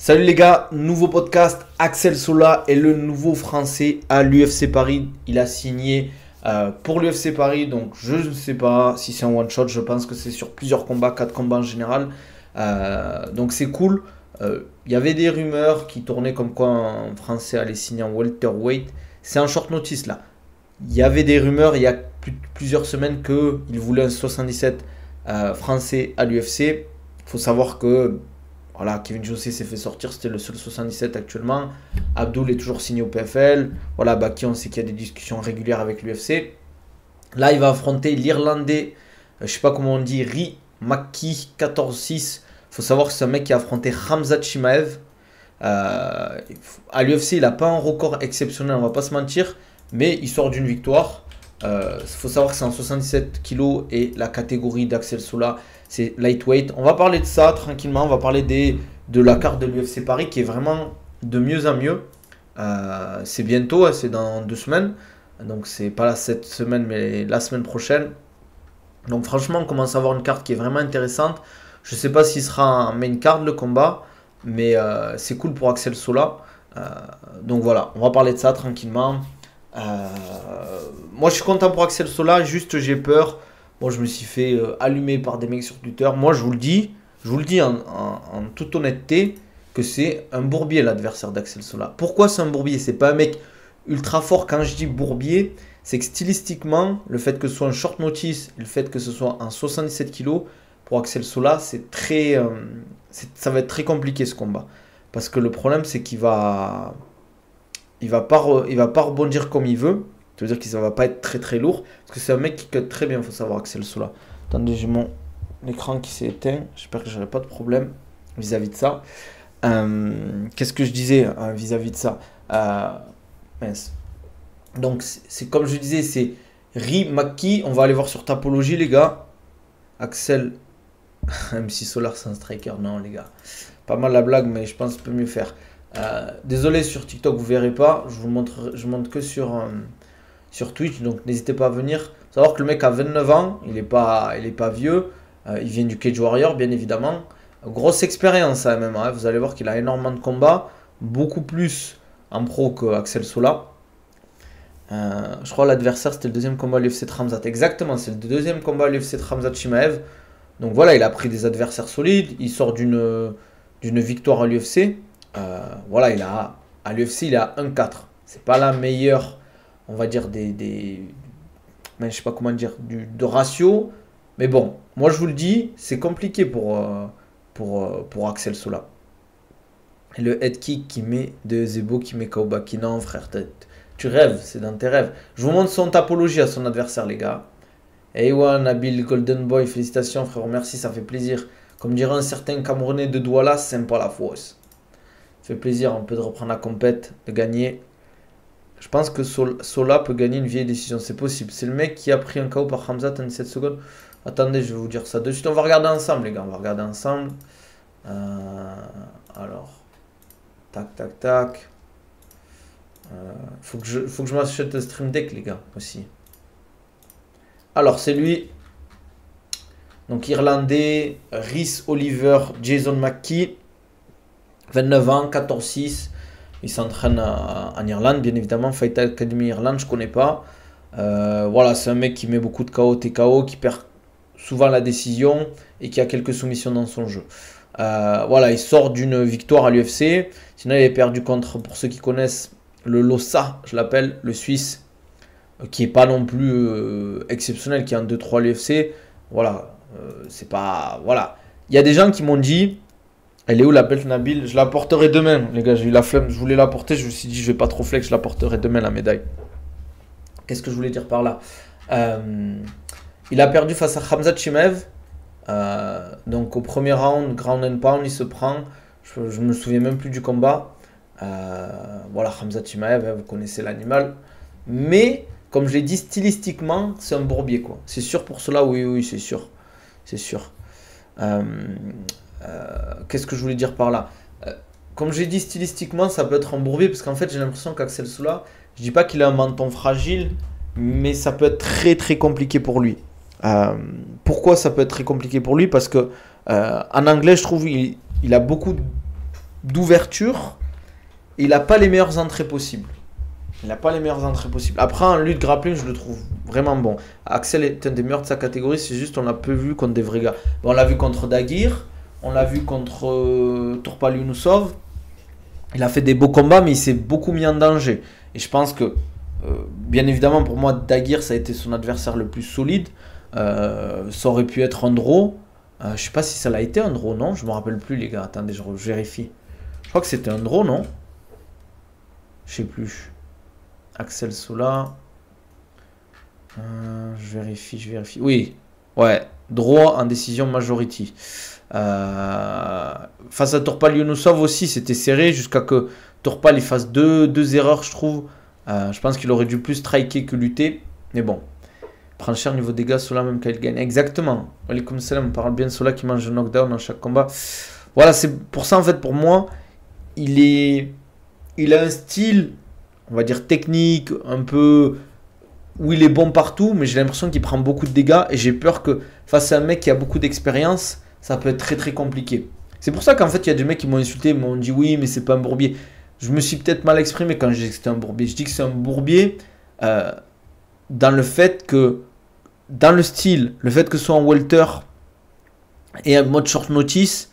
Salut les gars, nouveau podcast. Axel Sola est le nouveau français à l'UFC Paris. Il a signé pour l'UFC Paris, donc je ne sais pas si c'est un one shot. Je pense que c'est sur plusieurs combats, 4 combats en général. Donc c'est cool. Il y avait des rumeurs qui tournaient comme quoi un français allait signer en welterweight. C'est un short notice là. Il y avait des rumeurs il y a plusieurs semaines qu'il voulait un 77 français à l'UFC. Il faut savoir que voilà, Kevin José s'est fait sortir, c'était le seul 77 actuellement. Abdul est toujours signé au PFL. Voilà, Baki, on sait qu'il y a des discussions régulières avec l'UFC. Là, il va affronter l'Irlandais, je ne sais pas comment on dit, Ri Maki 14-6. Il faut savoir que c'est un mec qui a affronté Khamzat Chimaev. À l'UFC, il n'a pas un record exceptionnel, on va pas se mentir, mais il sort d'une victoire. Faut savoir que c'est en 77 kg et la catégorie d'Axel Sola, c'est lightweight. On va parler de ça tranquillement, on va parler de la carte de l'UFC Paris qui est vraiment de mieux en mieux. C'est bientôt, c'est dans 2 semaines. Donc c'est pas cette semaine mais la semaine prochaine. Donc franchement on commence à avoir une carte qui est vraiment intéressante. Je sais pas s'il sera en main card le combat, mais c'est cool pour Axel Sola. Donc voilà, on va parler de ça tranquillement. Moi je suis content pour Axel Sola, juste j'ai peur. Moi je me suis fait allumer par des mecs sur Twitter. Moi je vous le dis en toute honnêteté que c'est un bourbier l'adversaire d'Axel Sola. Pourquoi c'est un bourbier? C'est pas un mec ultra fort. Quand je dis bourbier, c'est que stylistiquement, le fait que ce soit un short notice et le fait que ce soit un 77 kg pour Axel Sola, c'est très, ça va être très compliqué ce combat. Parce que le problème c'est qu'il va... Il va pas rebondir comme il veut. Ça veut dire que ça va pas être très très lourd. Parce que c'est un mec qui cut très bien, il faut savoir, Axel Sola. Attendez, j'ai mon écran qui s'est éteint. J'espère que j'aurai pas de problème vis-à-vis de ça. Qu'est-ce que je disais vis-à-vis de ça mince. Donc, c'est comme je disais, c'est Ri Maki. On va aller voir sur Tapologie, les gars. Axel. MC Solar, c'est un striker. Non, les gars. Pas mal la blague, mais je pense que je peux mieux faire. Désolé, sur TikTok vous verrez pas, je montre que sur Twitch, donc n'hésitez pas à venir. Faut savoir que le mec a 29 ans, il est pas vieux, il vient du Cage Warrior bien évidemment. Grosse expérience à MMA, vous allez voir qu'il a énormément de combats, beaucoup plus en pro que Axel Sola. Je crois l'adversaire c'était le deuxième combat à l'UFC Khamzat, exactement, c'est le deuxième combat à l'UFC Khamzat Chimaev. Donc voilà, il a pris des adversaires solides, il sort d'une victoire à l'UFC. Voilà, à l'UFC, il a 1-4. C'est pas la meilleure, on va dire, mais je sais pas comment dire, de ratio. Mais bon, moi je vous le dis, c'est compliqué pour Axel Sola. Et le head kick qui met de Zebo, qui met Kaobaki. Non, frère, tu rêves, c'est dans tes rêves. Je vous montre son tapologie à son adversaire, les gars. Eywa, Nabil, Golden Boy, félicitations, frère, merci, ça fait plaisir. Comme dirait un certain Camerounais de Douala, c'est sympa la fausse. Fait plaisir un peu de reprendre la compète, de gagner. Je pense que Sola peut gagner une vieille décision, c'est possible. C'est le mec qui a pris un KO par Khamzat en 17 secondes. Attendez, je vais vous dire ça de suite. On va regarder ensemble, les gars. On va regarder ensemble. Alors, tac, tac, tac. Faut que je m'achète un stream deck, les gars, aussi. Alors, c'est lui. Donc, Irlandais, Rhys Oliver, Jason McKee. 29 ans, 14-6, il s'entraîne en Irlande, bien évidemment, Fight Academy Irlande, je connais pas. Voilà, c'est un mec qui met beaucoup de KO, TKO, qui perd souvent la décision et qui a quelques soumissions dans son jeu. Voilà, il sort d'une victoire à l'UFC. Sinon, il est perdu contre, pour ceux qui connaissent, le Lossa, je l'appelle, le Suisse, qui est pas non plus exceptionnel, qui est en 2-3 à l'UFC. Voilà, c'est pas... Voilà. Il y a des gens qui m'ont dit... Elle est où la belle Nabil? Je la porterai demain, les gars. J'ai eu la flemme. Je voulais la porter. Je me suis dit, je vais pas trop flex. Je la porterai demain, la médaille. Qu'est-ce que je voulais dire par là? Il a perdu face à Khamzat Chimaev. Donc, au premier round, ground and pound, il se prend. Je me souviens même plus du combat. Voilà, Khamzat Chimaev, vous connaissez l'animal. Mais, comme je l'ai dit, stylistiquement, c'est un bourbier, quoi. C'est sûr pour cela, oui, c'est sûr. C'est sûr. Qu'est-ce que je voulais dire par là? Comme j'ai dit, stylistiquement, ça peut être un bourbier, parce qu'en fait, j'ai l'impression qu'Axel Sola, je dis pas qu'il a un menton fragile, mais ça peut être très très compliqué pour lui. Pourquoi ça peut être très compliqué pour lui? Parce que en anglais, je trouve il a beaucoup d'ouverture. Il n'a pas les meilleures entrées possibles. Il n'a pas les meilleures entrées possibles. Après, en lutte grappling, je le trouve vraiment bon. Axel est un des meilleurs de sa catégorie. C'est juste on l'a peu vu contre des vrais gars. Bon, on l'a vu contre Dagir. On l'a vu contre Turpal Yunusov. Il a fait des beaux combats, mais il s'est beaucoup mis en danger. Et je pense que, bien évidemment, pour moi, Dagir, ça a été son adversaire le plus solide. Ça aurait pu être un draw. Je sais pas si ça l'a été un draw, non? Je me rappelle plus, les gars. Attendez, je vérifie. Je crois que c'était un draw, non? Je sais plus. Axel Sola. Je vérifie. Oui. Ouais. Draw en décision majority. Face à Turpal Yunusov aussi, c'était serré jusqu'à que Turpal il fasse deux erreurs, je trouve. Je pense qu'il aurait dû plus striker que lutter. Mais bon. Prendre cher niveau dégâts, Sola même quand il gagne. Exactement. Alaykoum salam, on parle bien de Sola qui mange un knockdown dans chaque combat. Voilà, c'est pour ça en fait, pour moi, il a un style, on va dire technique, un peu où il est bon partout, mais j'ai l'impression qu'il prend beaucoup de dégâts et j'ai peur que face à un mec qui a beaucoup d'expérience, ça peut être très très compliqué. C'est pour ça qu'en fait, il y a des mecs qui m'ont insulté, m'ont dit oui, mais c'est pas un bourbier. Je me suis peut-être mal exprimé quand je dis que c'était un bourbier. Je dis que c'est un bourbier dans le fait que, dans le style, le fait que ce soit en welter et un mode short notice,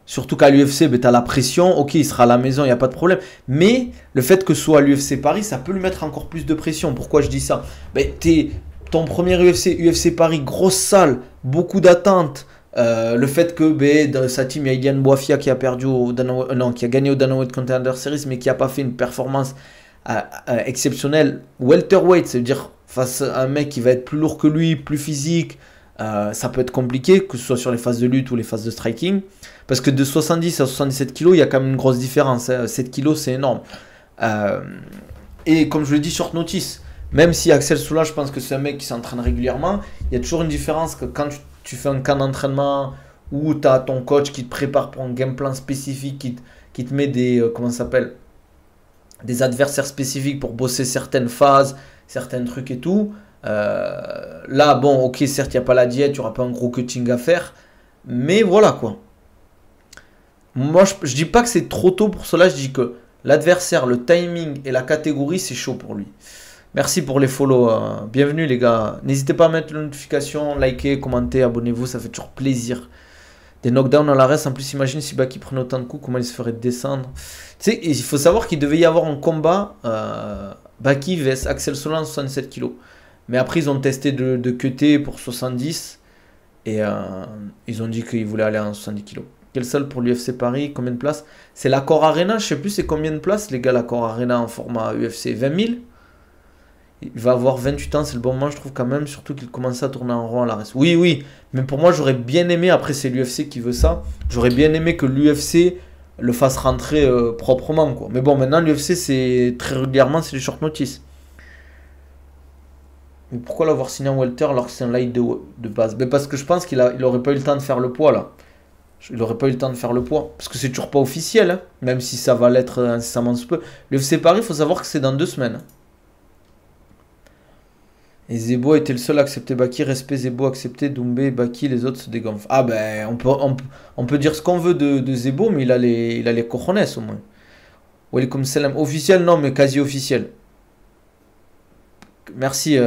surtout qu'à l'UFC, ben, tu as la pression, ok, il sera à la maison, il n'y a pas de problème. Mais le fait que ce soit à l'UFC Paris, ça peut lui mettre encore plus de pression. Pourquoi je dis ça? Ben, ton premier UFC Paris, grosse salle, beaucoup d'attentes. Le fait que dans sa team, il y a Ilian Boafia qui a perdu qui a gagné au Dana White Contender Series, mais qui n'a pas fait une performance exceptionnelle. Welterweight, ça veut dire face à un mec qui va être plus lourd que lui, plus physique. Ça peut être compliqué, que ce soit sur les phases de lutte ou les phases de striking. Parce que de 70 à 77 kg, il y a quand même une grosse différence. 7 kg, c'est énorme. Et comme je le dis, short notice. Même si Axel Soula, je pense que c'est un mec qui s'entraîne régulièrement, il y a toujours une différence que quand tu fais un camp d'entraînement où tu as ton coach qui te prépare pour un game plan spécifique, qui te met des, comment ça s'appelle, des adversaires spécifiques pour bosser certaines phases, certains trucs et tout. Là, bon, ok, certes, il n'y a pas la diète, il n'y aura pas un gros cutting à faire, mais voilà quoi. Moi, je dis pas que c'est trop tôt pour cela, je dis que l'adversaire, le timing et la catégorie, c'est chaud pour lui. Merci pour les follow. Bienvenue les gars. N'hésitez pas à mettre la notification, liker, commenter, abonnez-vous, ça fait toujours plaisir. Des knockdowns à l'arrêt, en plus imagine si Baki prenait autant de coups, comment il se ferait descendre. Tu sais, il faut savoir qu'il devait y avoir un combat Baki vs Axel Sola en 67 kg. Mais après ils ont testé de cutter pour 70 et ils ont dit qu'ils voulaient aller en 70 kg. Quelle salle pour l'UFC Paris? Combien de places? C'est l'Accor Arena, je sais plus c'est combien de places les gars, l'Accor Arena en format UFC 20 000. Il va avoir 28 ans, c'est le bon moment, je trouve quand même, surtout qu'il commençait à tourner en rond à la reste. Oui, oui, mais pour moi, j'aurais bien aimé, après c'est l'UFC qui veut ça, j'aurais bien aimé que l'UFC le fasse rentrer proprement, quoi. Mais bon, maintenant, l'UFC, c'est très régulièrement, c'est du short notice. Mais pourquoi l'avoir signé en welter alors que c'est un light de base? Mais parce que je pense qu'il aurait pas eu le temps de faire le poids, là. Il aurait pas eu le temps de faire le poids. Parce que c'est toujours pas officiel, hein, même si ça va l'être incessamment sous peu. L'UFC Paris, il faut savoir que c'est dans 2 semaines. Et Zebo était le seul à accepter Baki. Respect, Zebo accepté. Doumbé, Baki, les autres se dégonflent. Ah ben, on peut dire ce qu'on veut de Zebo, mais il a les cojones au moins. Welcome salam. Officiel, non, mais quasi officiel. Merci,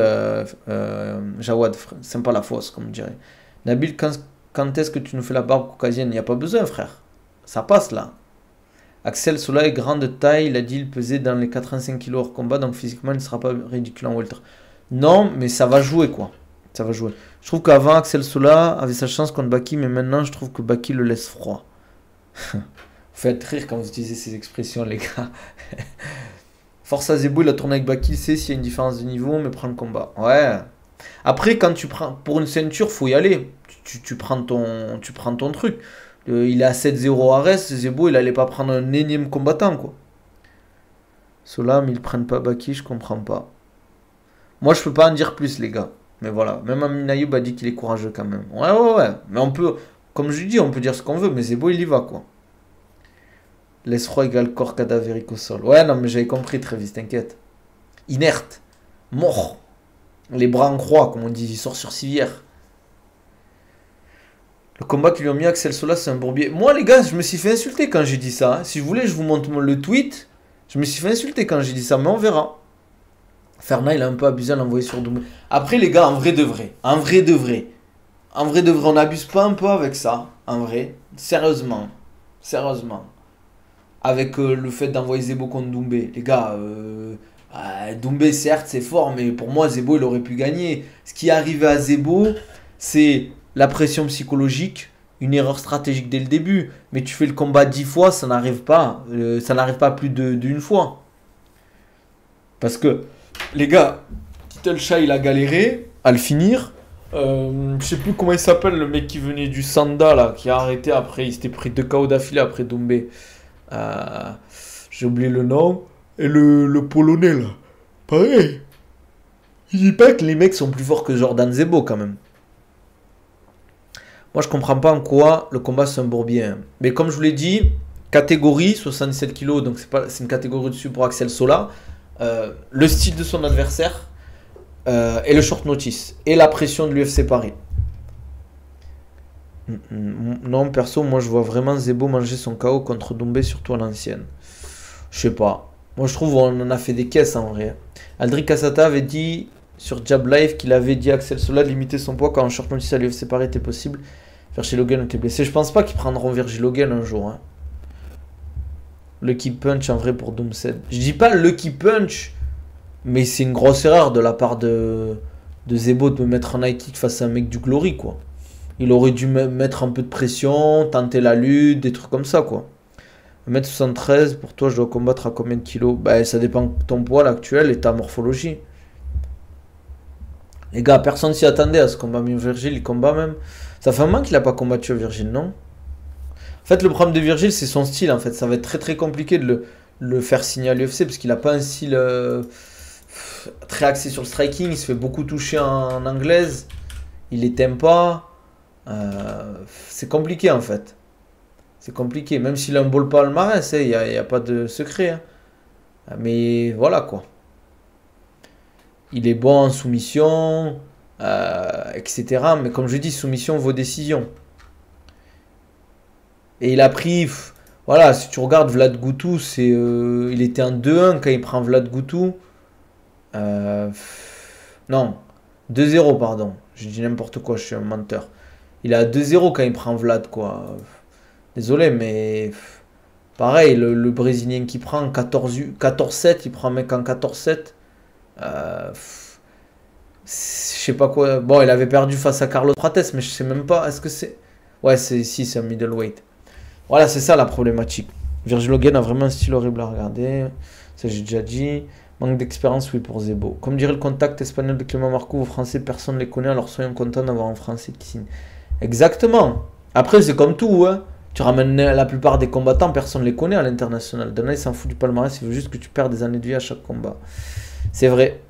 Jawad. Sympa la fausse, comme on dirait. Nabil, quand est-ce que tu nous fais la barbe caucasienne? Il n'y a pas besoin, frère. Ça passe là. Axel Sola est grand de taille. Il a dit qu'il pesait dans les 85 kg hors combat, donc physiquement, il ne sera pas ridicule en welter. Non, mais ça va jouer quoi. Ça va jouer. Je trouve qu'avant, Axel Sola avait sa chance contre Baki, mais maintenant, je trouve que Baki le laisse froid. Vous faites rire quand vous utilisez ces expressions, les gars. Force à Zebo, il a tourné avec Baki, il sait s'il y a une différence de niveau, mais prend le combat. Ouais. Après, quand tu prends pour une ceinture, faut y aller. Tu prends ton truc. Il est à 7-0 à reste, Zebo, il allait pas prendre un énième combattant, quoi. Sola, mais ils prennent pas Baki, je comprends pas. Moi, je peux pas en dire plus, les gars. Mais voilà, même Amin Ayoub a dit qu'il est courageux quand même. Ouais. Mais on peut, comme je lui dis, on peut dire ce qu'on veut, mais Zebo, il y va, quoi. Laisse froid égale corps cadavérique au sol. Ouais, non, mais j'avais compris, Travis, t'inquiète. Inerte. Mort. Les bras en croix, comme on dit, il sort sur civière. Le combat qu'ils lui ont mis, Axel Sola, c'est un bourbier. Moi, les gars, je me suis fait insulter quand j'ai dit ça. Hein. Si vous voulez, je vous montre le tweet. Je me suis fait insulter quand j'ai dit ça, mais on verra. Ferna, il a un peu abusé à l'envoyer sur Doumbé. Après, les gars, en vrai de vrai, on n'abuse pas un peu avec ça, en vrai. Sérieusement. Avec le fait d'envoyer Zebo contre Doumbé. Les gars, Doumbé, certes, c'est fort, mais pour moi, Zebo, il aurait pu gagner. Ce qui est arrivé à Zebo, c'est la pression psychologique, une erreur stratégique dès le début. Mais tu fais le combat 10 fois, ça n'arrive pas. Ça n'arrive pas plus d'une fois. Parce que, les gars, Title Shah, il a galéré à le finir. Je sais plus comment il s'appelle, le mec qui venait du Sanda, là, qui a arrêté après. Il s'était pris 2 KO d'affilée après Doumbé. J'ai oublié le nom. Et le Polonais, là. Pareil. Je dis pas que les mecs sont plus forts que Jordan Zebo, quand même. Moi, je comprends pas en quoi le combat c'est un bourbier. Hein. Mais comme je vous l'ai dit, catégorie 77 kg, donc c'est une catégorie dessus pour Axel Sola. Le style de son adversaire et le short notice et la pression de l'UFC Paris. Non, perso, moi je vois vraiment Zebo manger son KO contre Doumbé, surtout à l'ancienne. Je sais pas. Moi je trouve on en a fait des caisses en vrai. Aldric Cassata avait dit sur Jab Live qu'il avait dit à Axel Sola de limiter son poids quand un short notice à l'UFC Paris était possible. Virgil Hogan était blessé. Je pense pas qu'ils prendront Virgil Hogan un jour. Hein. Lucky Punch en vrai pour Doomsed. Je dis pas Lucky Punch, mais c'est une grosse erreur de la part de Zebo de me mettre un high kick face à un mec du Glory quoi. Il aurait dû mettre un peu de pression, tenter la lutte, des trucs comme ça quoi. 1m73, pour toi je dois combattre à combien de kilos? Bah ça dépend de ton poids actuel et ta morphologie. Les gars, personne s'y attendait à ce combat, mais Virgil il combat même. Ça fait un moment qu'il a pas combattu Virgil, non? En fait, le problème de Virgil, c'est son style. En fait, ça va être très très compliqué de le faire signer à l'UFC parce qu'il n'a pas un style très axé sur le striking. Il se fait beaucoup toucher en anglaise. Il les t'aime pas. C'est compliqué en fait. C'est compliqué. Même s'il a un beau palmarès, il n'y a pas de secret. Hein. Mais voilà quoi. Il est bon en soumission, etc. Mais comme je dis, soumission vaut décision. Et il a pris, voilà, si tu regardes Vlad Gutou, il était en 2-1 quand il prend Vlad Gutou. Non, 2-0, pardon. Je dis n'importe quoi, je suis un menteur. Il est à 2-0 quand il prend Vlad, quoi. Désolé, mais pareil, le Brésilien qui prend 14-7, il prend un mec en 14-7. Je sais pas quoi. Bon, il avait perdu face à Carlos Prates, mais je sais même pas. Est-ce que c'est. Ouais, c'est un middleweight. Voilà, c'est ça la problématique. Virgil Hogan a vraiment un style horrible à regarder. Ça, j'ai déjà dit. Manque d'expérience, oui, pour Zebo. Comme dirait le contact espagnol de Clément Marco, aux Français, personne ne les connaît, alors soyons contents d'avoir un Français qui signe. Exactement. Après, c'est comme tout, hein. Tu ramènes la plupart des combattants, personne ne les connaît à l'international. Dana, il s'en fout du palmarès, il veut juste que tu perds des années de vie à chaque combat. C'est vrai.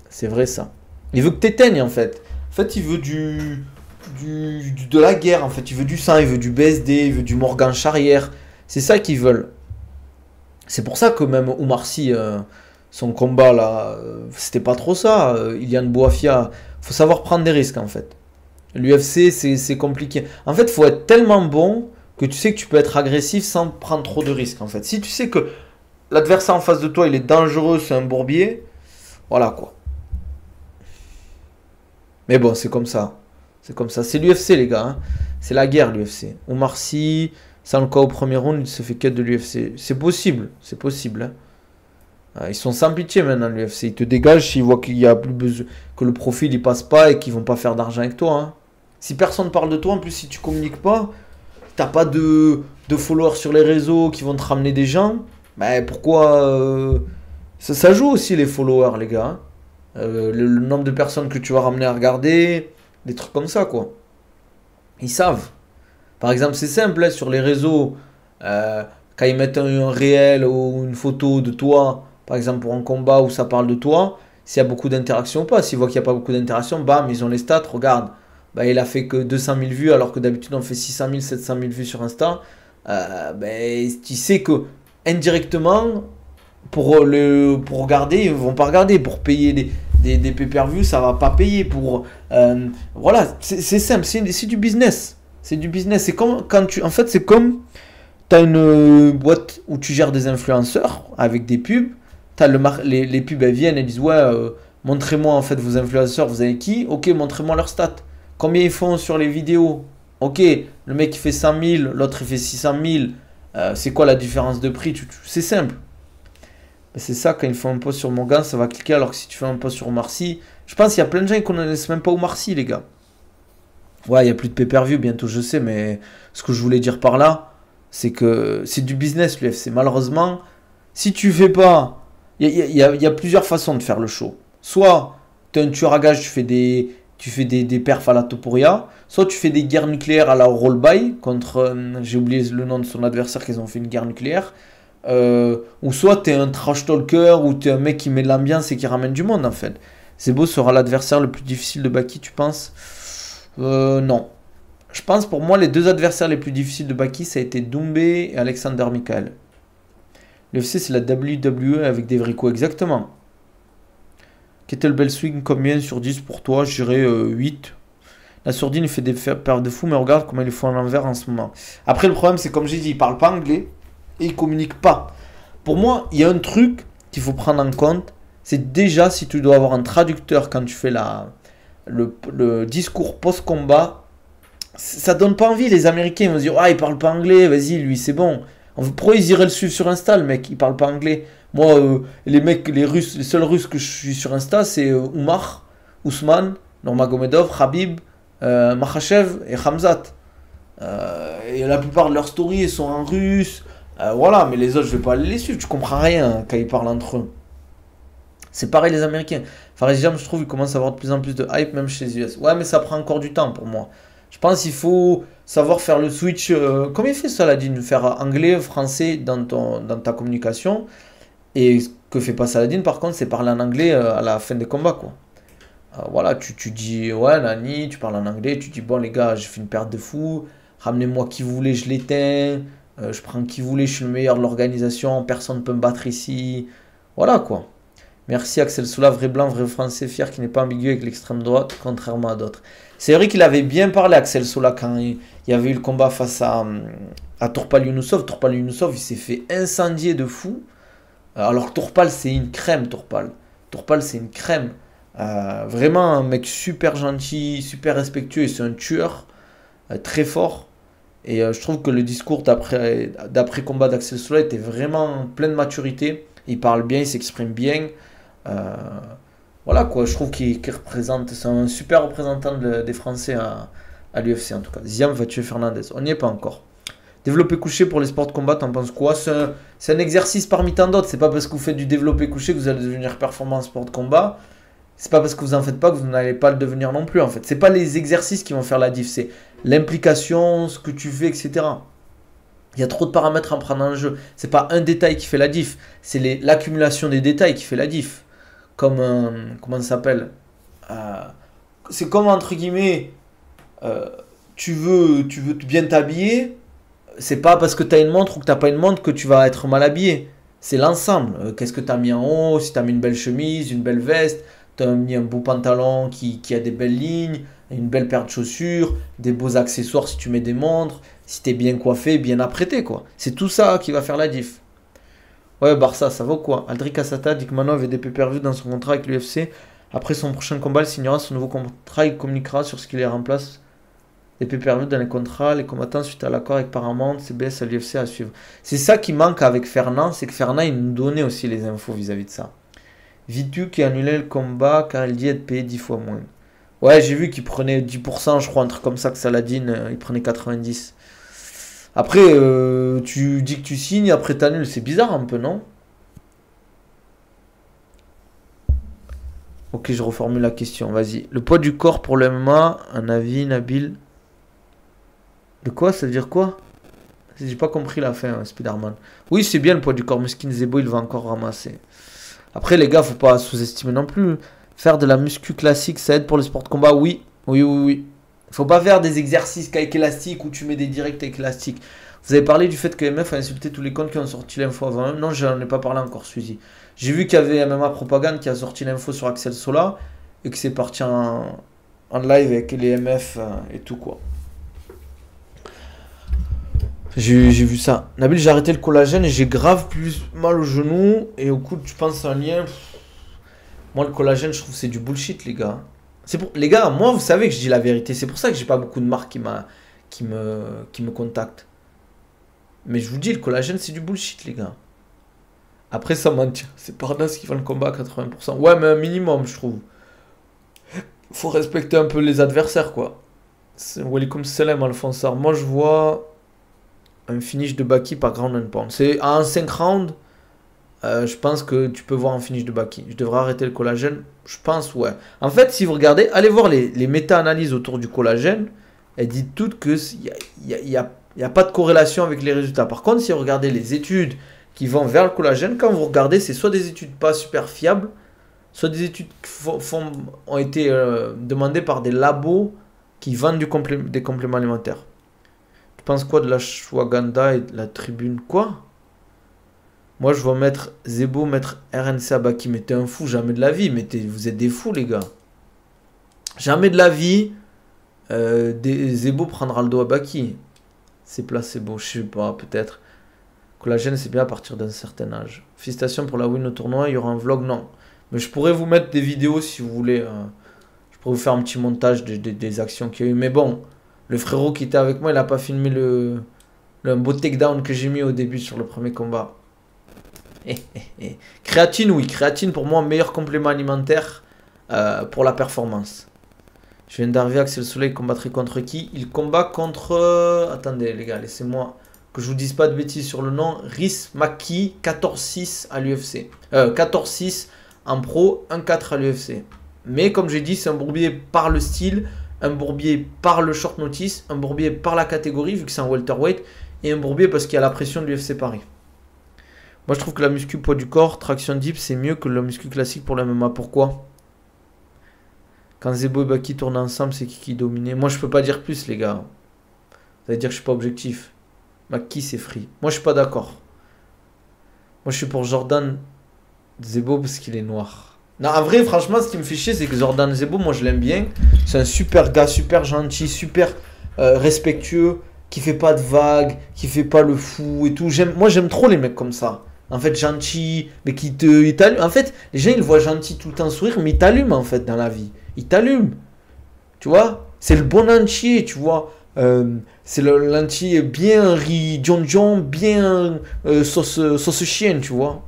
C'est vrai, ça. Il veut que tu éteignes, en fait. En fait, il veut de la guerre, en fait. Il veut du sang, il veut du BSD, il veut du Morgan Charrière. C'est ça qu'ils veulent. C'est pour ça que même Oumar Sy, son combat, là, c'était pas trop ça. Ilian Boafia, faut savoir prendre des risques, en fait. L'UFC, c'est compliqué. En fait, il faut être tellement bon que tu sais que tu peux être agressif sans prendre trop de risques, en fait. Si tu sais que l'adversaire en face de toi, il est dangereux, c'est un bourbier, voilà, quoi. Mais bon, c'est comme ça. C'est comme ça. C'est l'UFC, les gars. Hein. C'est la guerre, l'UFC. Oumar Sy, sans le cas au premier round, il se fait quête de l'UFC. C'est possible. C'est possible. Hein. Ils sont sans pitié maintenant, l'UFC. Ils te dégagent s'ils voient qu'il y a plus besoin, que le profil il passe pas et qu'ils vont pas faire d'argent avec toi. Hein. Si personne parle de toi, en plus, si tu communiques pas, t'as pas de followers sur les réseaux qui vont te ramener des gens, bah pourquoi ça joue aussi les followers, les gars. Hein. Le nombre de personnes que tu vas ramener à regarder, des trucs comme ça, quoi. Ils savent. Par exemple, c'est simple, hein, sur les réseaux, quand ils mettent un réel ou une photo de toi, par exemple pour un combat où ça parle de toi, s'il y a beaucoup d'interactions ou pas. S'ils voient qu'il n'y a pas beaucoup d'interactions, bam, ils ont les stats, regarde. Bah, il a fait que 200 000 vues alors que d'habitude on fait 600 000, 700 000 vues sur Insta. Tu sais que indirectement, pour regarder, ils vont pas regarder. Pour payer des pay-per-view, ça va pas payer. Voilà, c'est simple, c'est du business. C'est du business. C'est comme quand tu. En fait, c'est comme. Tu as une boîte où tu gères des influenceurs avec des pubs. Les pubs, elles viennent et disent ouais, montrez-moi en fait vos influenceurs, vous avez qui? Ok, montrez-moi leurs stats. Combien ils font sur les vidéos? Ok, le mec il fait 100 000, l'autre il fait 600 000. C'est quoi la différence de prix? C'est simple. C'est ça, quand ils font un post sur Morgan, ça va cliquer. Alors que si tu fais un post sur Marcy, je pense qu'il y a plein de gens qui ne connaissent même pas où Marcy, les gars. Ouais, il n'y a plus de pay-per-view bientôt, je sais, mais ce que je voulais dire par là, c'est que c'est du business, l'UFC. Malheureusement, si tu fais pas. Il y a plusieurs façons de faire le show. Soit tu es un tueur à gages, tu fais des perfs à la Topuria. Soit tu fais des guerres nucléaires à la Rollby contre. J'ai oublié le nom de son adversaire, qu'ils ont fait une guerre nucléaire. Ou soit tu es un trash talker, ou tu es un mec qui met de l'ambiance et qui ramène du monde en fait. Zebo sera l'adversaire le plus difficile de Baki, tu penses? Non. Je pense pour moi les deux adversaires les plus difficiles de Baki, ça a été Doumbé et Alexander Michael. L'UFC c'est la WWE avec des vrais coups, exactement. Kettlebell swing combien sur 10 pour toi? Je dirais 8. La sourdine il fait des pertes de fou, mais regarde comment il est fou en l'envers en ce moment. Après le problème c'est comme j'ai dit, il parle pas anglais et il communique pas. Pour moi, il y a un truc qu'il faut prendre en compte, c'est déjà si tu dois avoir un traducteur quand tu fais le discours post-combat, ça donne pas envie. Les Américains ils vont se dire ah il parle pas anglais, vas-y lui c'est bon. Pourquoi ils iraient le suivre sur Insta, le mec? Il parle pas anglais. Moi, les mecs, les seuls Russes que je suis sur Insta, c'est Oumar, Ousmane, Nurmagomedov, Khabib, Makhachev et Khamzat. Et la plupart de leurs stories sont en russe. Voilà, mais les autres, je vais pas aller les suivre. Tu comprends rien quand ils parlent entre eux. C'est pareil les Américains. Fares Jam, je trouve, il commence à avoir de plus en plus de hype, même chez les US. Ouais, mais ça prend encore du temps pour moi. Je pense qu'il faut savoir faire le switch. Comme il fait Saladin, faire anglais, français dans ta communication. Et ce que fait pas Saladin, par contre, c'est parler en anglais à la fin des combats, quoi. Voilà, tu dis, ouais, Nani, tu parles en anglais, tu dis, bon, les gars, j'ai fait une perte de fou, ramenez-moi qui vous voulez, je l'éteins, je prends qui vous voulez, je suis le meilleur de l'organisation, personne ne peut me battre ici. Voilà, quoi. Merci Axel Soula, vrai blanc, vrai français, fier qui n'est pas ambigu avec l'extrême droite, contrairement à d'autres. C'est vrai qu'il avait bien parlé Axel Soula quand il y avait eu le combat face à Tourpal Younusov. Tourpal Younusov, il s'est fait incendier de fou. Alors Tourpal, c'est une crème, Tourpal. Tourpal, c'est une crème. Vraiment un mec super gentil, super respectueux, et c'est un tueur très fort. Et je trouve que le discours d'après-combat d'Axel Soula était vraiment plein de maturité. Il parle bien, il s'exprime bien. Voilà quoi, je trouve qu'il représente, c'est un super représentant des Français à l'UFC en tout cas. Ziam va tuer Fernandez, on n'y est pas encore. Développé couché pour les sports de combat, t'en penses quoi? C'est un exercice parmi tant d'autres, c'est pas parce que vous faites du développé couché que vous allez devenir performant en sport de combat. C'est pas parce que vous en faites pas que vous n'allez pas le devenir non plus en fait. C'est pas les exercices qui vont faire la diff, c'est l'implication, ce que tu fais, etc. Il y a trop de paramètres à prendre en jeu. C'est pas un détail qui fait la diff, c'est l'accumulation des détails qui fait la diff. Comme comment ça s'appelle, c'est comme entre guillemets, tu veux bien t'habiller. C'est pas parce que tu as une montre ou que tu n'as pas une montre que tu vas être mal habillé. C'est l'ensemble. Qu'est-ce que tu as mis en haut? Si tu as mis une belle chemise, une belle veste, tu as mis un beau pantalon qui a des belles lignes, une belle paire de chaussures, des beaux accessoires si tu mets des montres, si tu es bien coiffé, bien apprêté, quoi. C'est tout ça qui va faire la diff. Ouais, Barça, ça vaut quoi? Aldric Assata dit que Mano avait des pay-per-view dans son contrat avec l'UFC. Après son prochain combat, il signera son nouveau contrat, il communiquera sur ce qu'il remplace. Les pay-per-view dans les contrats, les combattants suite à l'accord avec Paramount, CBS à l'UFC à suivre. C'est ça qui manque avec Fernand, c'est que Fernand il nous donnait aussi les infos vis-à-vis de ça. Vitu qui a annulé le combat car il dit être payé 10 fois moins. Ouais, j'ai vu qu'il prenait 10%, je crois, un truc comme ça, que Saladin, il prenait 90. Après, tu dis que tu signes, après t'annules, c'est bizarre un peu, non? Ok, je reformule la question, vas-y. Le poids du corps pour le MMA, un avis, Nabil? De quoi? Ça veut dire quoi? J'ai pas compris la fin, Spider-Man. Oui, c'est bien le poids du corps, Muskin Zebo, il va encore ramasser. Après, les gars, faut pas sous-estimer non plus. Faire de la muscu classique, ça aide pour le sport de combat? Oui, oui, oui, oui. Faut pas faire des exercices avec élastique où tu mets des directs avec élastique. Vous avez parlé du fait que MF a insulté tous les comptes qui ont sorti l'info avant même. Non, j'en ai pas parlé encore, Suzy. J'ai vu qu'il y avait MMA Propagande qui a sorti l'info sur Axel Sola et que c'est parti en live avec les MF et tout quoi. J'ai vu ça. Nabil, j'ai arrêté le collagène et j'ai grave plus mal au genou. Et au coude, je pense un lien. Moi, le collagène, je trouve que c'est du bullshit, les gars. Les gars, moi, vous savez que je dis la vérité. C'est pour ça que j'ai pas beaucoup de marques qui me contactent. Mais je vous dis, le collagène, c'est du bullshit, les gars. Après, ça mentir. C'est Parnasse qui va le combat à 80%. Ouais, mais un minimum, je trouve. Faut respecter un peu les adversaires, quoi. Welcome salam, Alphonsar. Moi, je vois un finish de Baki par ground and pound. C'est en 5 rounds. Je pense que tu peux voir un finish de Baki. Je devrais arrêter le collagène. Je pense, ouais. En fait, si vous regardez, allez voir les méta-analyses autour du collagène. Elles disent toutes qu'il n'y a pas de corrélation avec les résultats. Par contre, si vous regardez les études qui vont vers le collagène, quand vous regardez, c'est soit des études pas super fiables, soit des études qui ont été demandées par des labos qui vendent des compléments alimentaires. Tu penses quoi de la Shwaganda et de la tribune? Quoi? Moi, je vois mettre Zebo, mettre RNC à Baki. Mais t'es un fou, jamais de la vie. Mais vous êtes des fous, les gars. Jamais de la vie, Zebo prendra le dos à Baki. C'est placebo, je sais pas, peut-être. Collagène, c'est bien à partir d'un certain âge. Félicitations pour la win au tournoi. Il y aura un vlog, non. Mais je pourrais vous mettre des vidéos si vous voulez. Je pourrais vous faire un petit montage des actions qu'il y a eu. Mais bon, le frérot qui était avec moi, il n'a pas filmé le beau takedown que j'ai mis au début sur le premier combat. Créatine, oui. Créatine, pour moi, meilleur complément alimentaire pour la performance. Je viens d'arriver, Axel Soleil combattrait contre qui? Il combat contre... attendez, les gars, laissez-moi que je vous dise pas de bêtises sur le nom. Rhys Maki, 14-6 à l'UFC. 14-6 en pro, 1-4 à l'UFC. Mais comme j'ai dit, c'est un bourbier par le style, un bourbier par le short notice, un bourbier par la catégorie, vu que c'est un welterweight, et un bourbier parce qu'il y a la pression de l'UFC Paris. Moi, je trouve que la muscu poids du corps, traction deep, c'est mieux que la muscu classique pour la MMA. Pourquoi? Quand Zebo et Baki tournent ensemble, c'est qui dominait? Moi, je peux pas dire plus, les gars. Ça veut dire que je suis pas objectif. Baki, c'est free. Moi, je suis pas d'accord. Moi, je suis pour Jordan Zebo parce qu'il est noir. Non, en vrai, franchement, ce qui me fait chier, c'est que Jordan Zebo, moi, je l'aime bien. C'est un super gars, super gentil, super respectueux, qui fait pas de vagues, qui fait pas le fou et tout. Moi, j'aime trop les mecs comme ça. En fait, gentil, mais qui t'allume. En fait, les gens, ils le voient gentil tout le temps sourire, mais il t'allume, en fait, dans la vie. Il t'allume. Tu vois? C'est le bon entier, tu vois? C'est l'entier bien riz, John, bien sauce chienne, tu vois?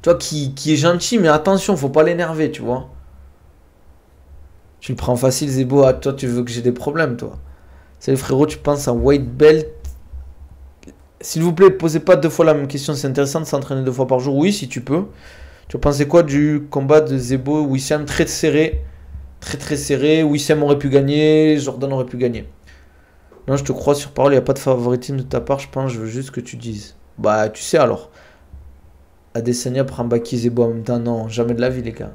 Tu vois, qui est gentil, mais attention, faut pas l'énerver, tu vois? Tu le prends facile, Zebo. Ah, toi, tu veux que j'ai des problèmes, toi? C'est le frérot, tu penses à white belt. S'il vous plaît, posez pas 2 fois la même question, c'est intéressant de s'entraîner 2 fois par jour. Oui, si tu peux. Tu pensais quoi du combat de Zebo, Wissam? Très serré. Très serré. Wissam aurait pu gagner, Jordan aurait pu gagner. Non, je te crois sur parole, il n'y a pas de favoritisme de ta part, je pense, je veux juste que tu dises. Bah, tu sais alors. Adesanya prend Baki Zebo en même temps. Non, jamais de la vie, les gars.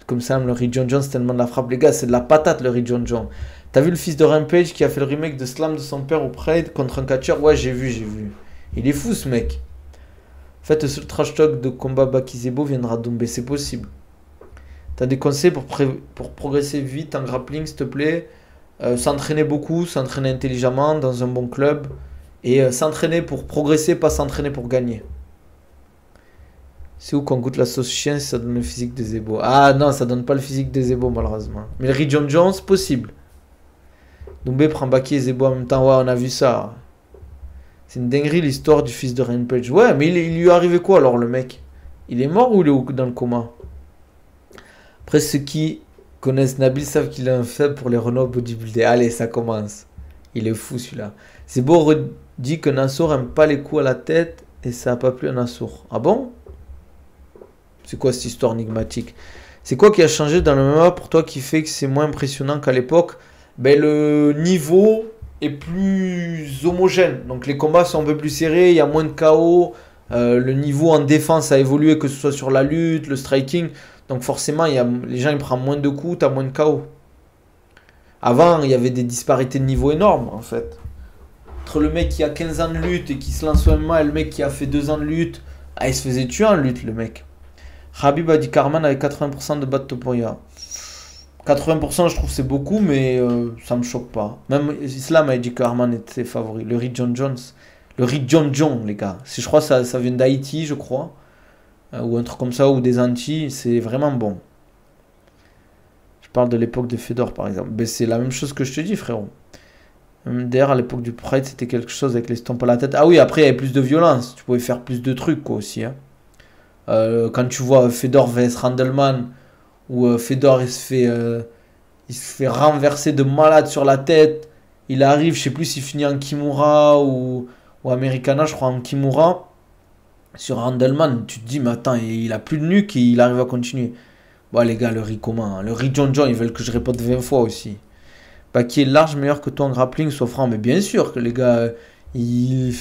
Comme ça, le Ri John John, c'est tellement de la frappe. Les gars, c'est de la patate, le Ri John John. T'as vu le fils de Rampage qui a fait le remake de Slam de son père au Pride contre un catcheur? Ouais, j'ai vu. Il est fou, ce mec. En fait, le seul trash talk de combat Baki Zebo viendra d'Ombé, c'est possible. T'as des conseils pour progresser vite en grappling, s'il te plaît? S'entraîner beaucoup, s'entraîner intelligemment dans un bon club. Et s'entraîner pour progresser, pas s'entraîner pour gagner. C'est où qu'on goûte la sauce chien si ça donne le physique des Zebo? Ah non, ça donne pas le physique des Zebo, malheureusement. Mais le Ri John John, c'est possible. Doumbé prend Baki et Zebo en même temps. Ouais, on a vu ça. C'est une dinguerie l'histoire du fils de Rampage. Ouais, mais il lui est arrivé quoi alors, le mec? Il est mort ou il est dans le coma? Après, ceux qui connaissent Nabil savent qu'il a un faible pour les Renault bodybuildés. Allez, ça commence. Il est fou celui-là. Zebo dit que Nassour aime pas les coups à la tête et ça a pas plu à Nassour. Ah bon? C'est quoi cette histoire enigmatique? C'est quoi qui a changé dans le MMA pour toi qui fait que c'est moins impressionnant qu'à l'époque? Ben, le niveau est plus homogène. Donc les combats sont un peu plus serrés, il y a moins de KO. Le niveau en défense a évolué, que ce soit sur la lutte, le striking. Donc forcément, les gens ils prennent moins de coups, tu as moins de KO. Avant, il y avait des disparités de niveau énormes en fait. Entre le mec qui a 15 ans de lutte et qui se lance au MMA et le mec qui a fait 2 ans de lutte, ah, il se faisait tuer en lutte le mec. Khabib a dit Carman avec 80% de bas de Topuria. 80%, je trouve que c'est beaucoup, mais ça me choque pas. Même Islam a dit que Arman était favori. Le Rick John Jones. Le Rick John John, les gars. Je crois que ça vient d'Haïti, je crois. Ou un truc comme ça, ou des Antilles. C'est vraiment bon. Je parle de l'époque de Fedor, par exemple. Ben, c'est la même chose que je te dis, frérot. D'ailleurs, à l'époque du Pride, c'était quelque chose avec les stompes à la tête. Ah oui, après, il y avait plus de violence. Tu pouvais faire plus de trucs, quoi, aussi. Hein. Quand tu vois Fedor vs Randleman, où Fedor, il se fait renverser de malade sur la tête. Il arrive, je sais plus s'il finit en Kimura ou Americana, je crois, en Kimura. Sur Randleman, tu te dis, mais attends, il a plus de nuque et il arrive à continuer. Bon, les gars, le riz comment hein. Le riz John John, ils veulent que je répète 20 fois aussi. Bah, qui est large meilleur que toi en grappling, soit franc. Mais bien sûr que les gars, il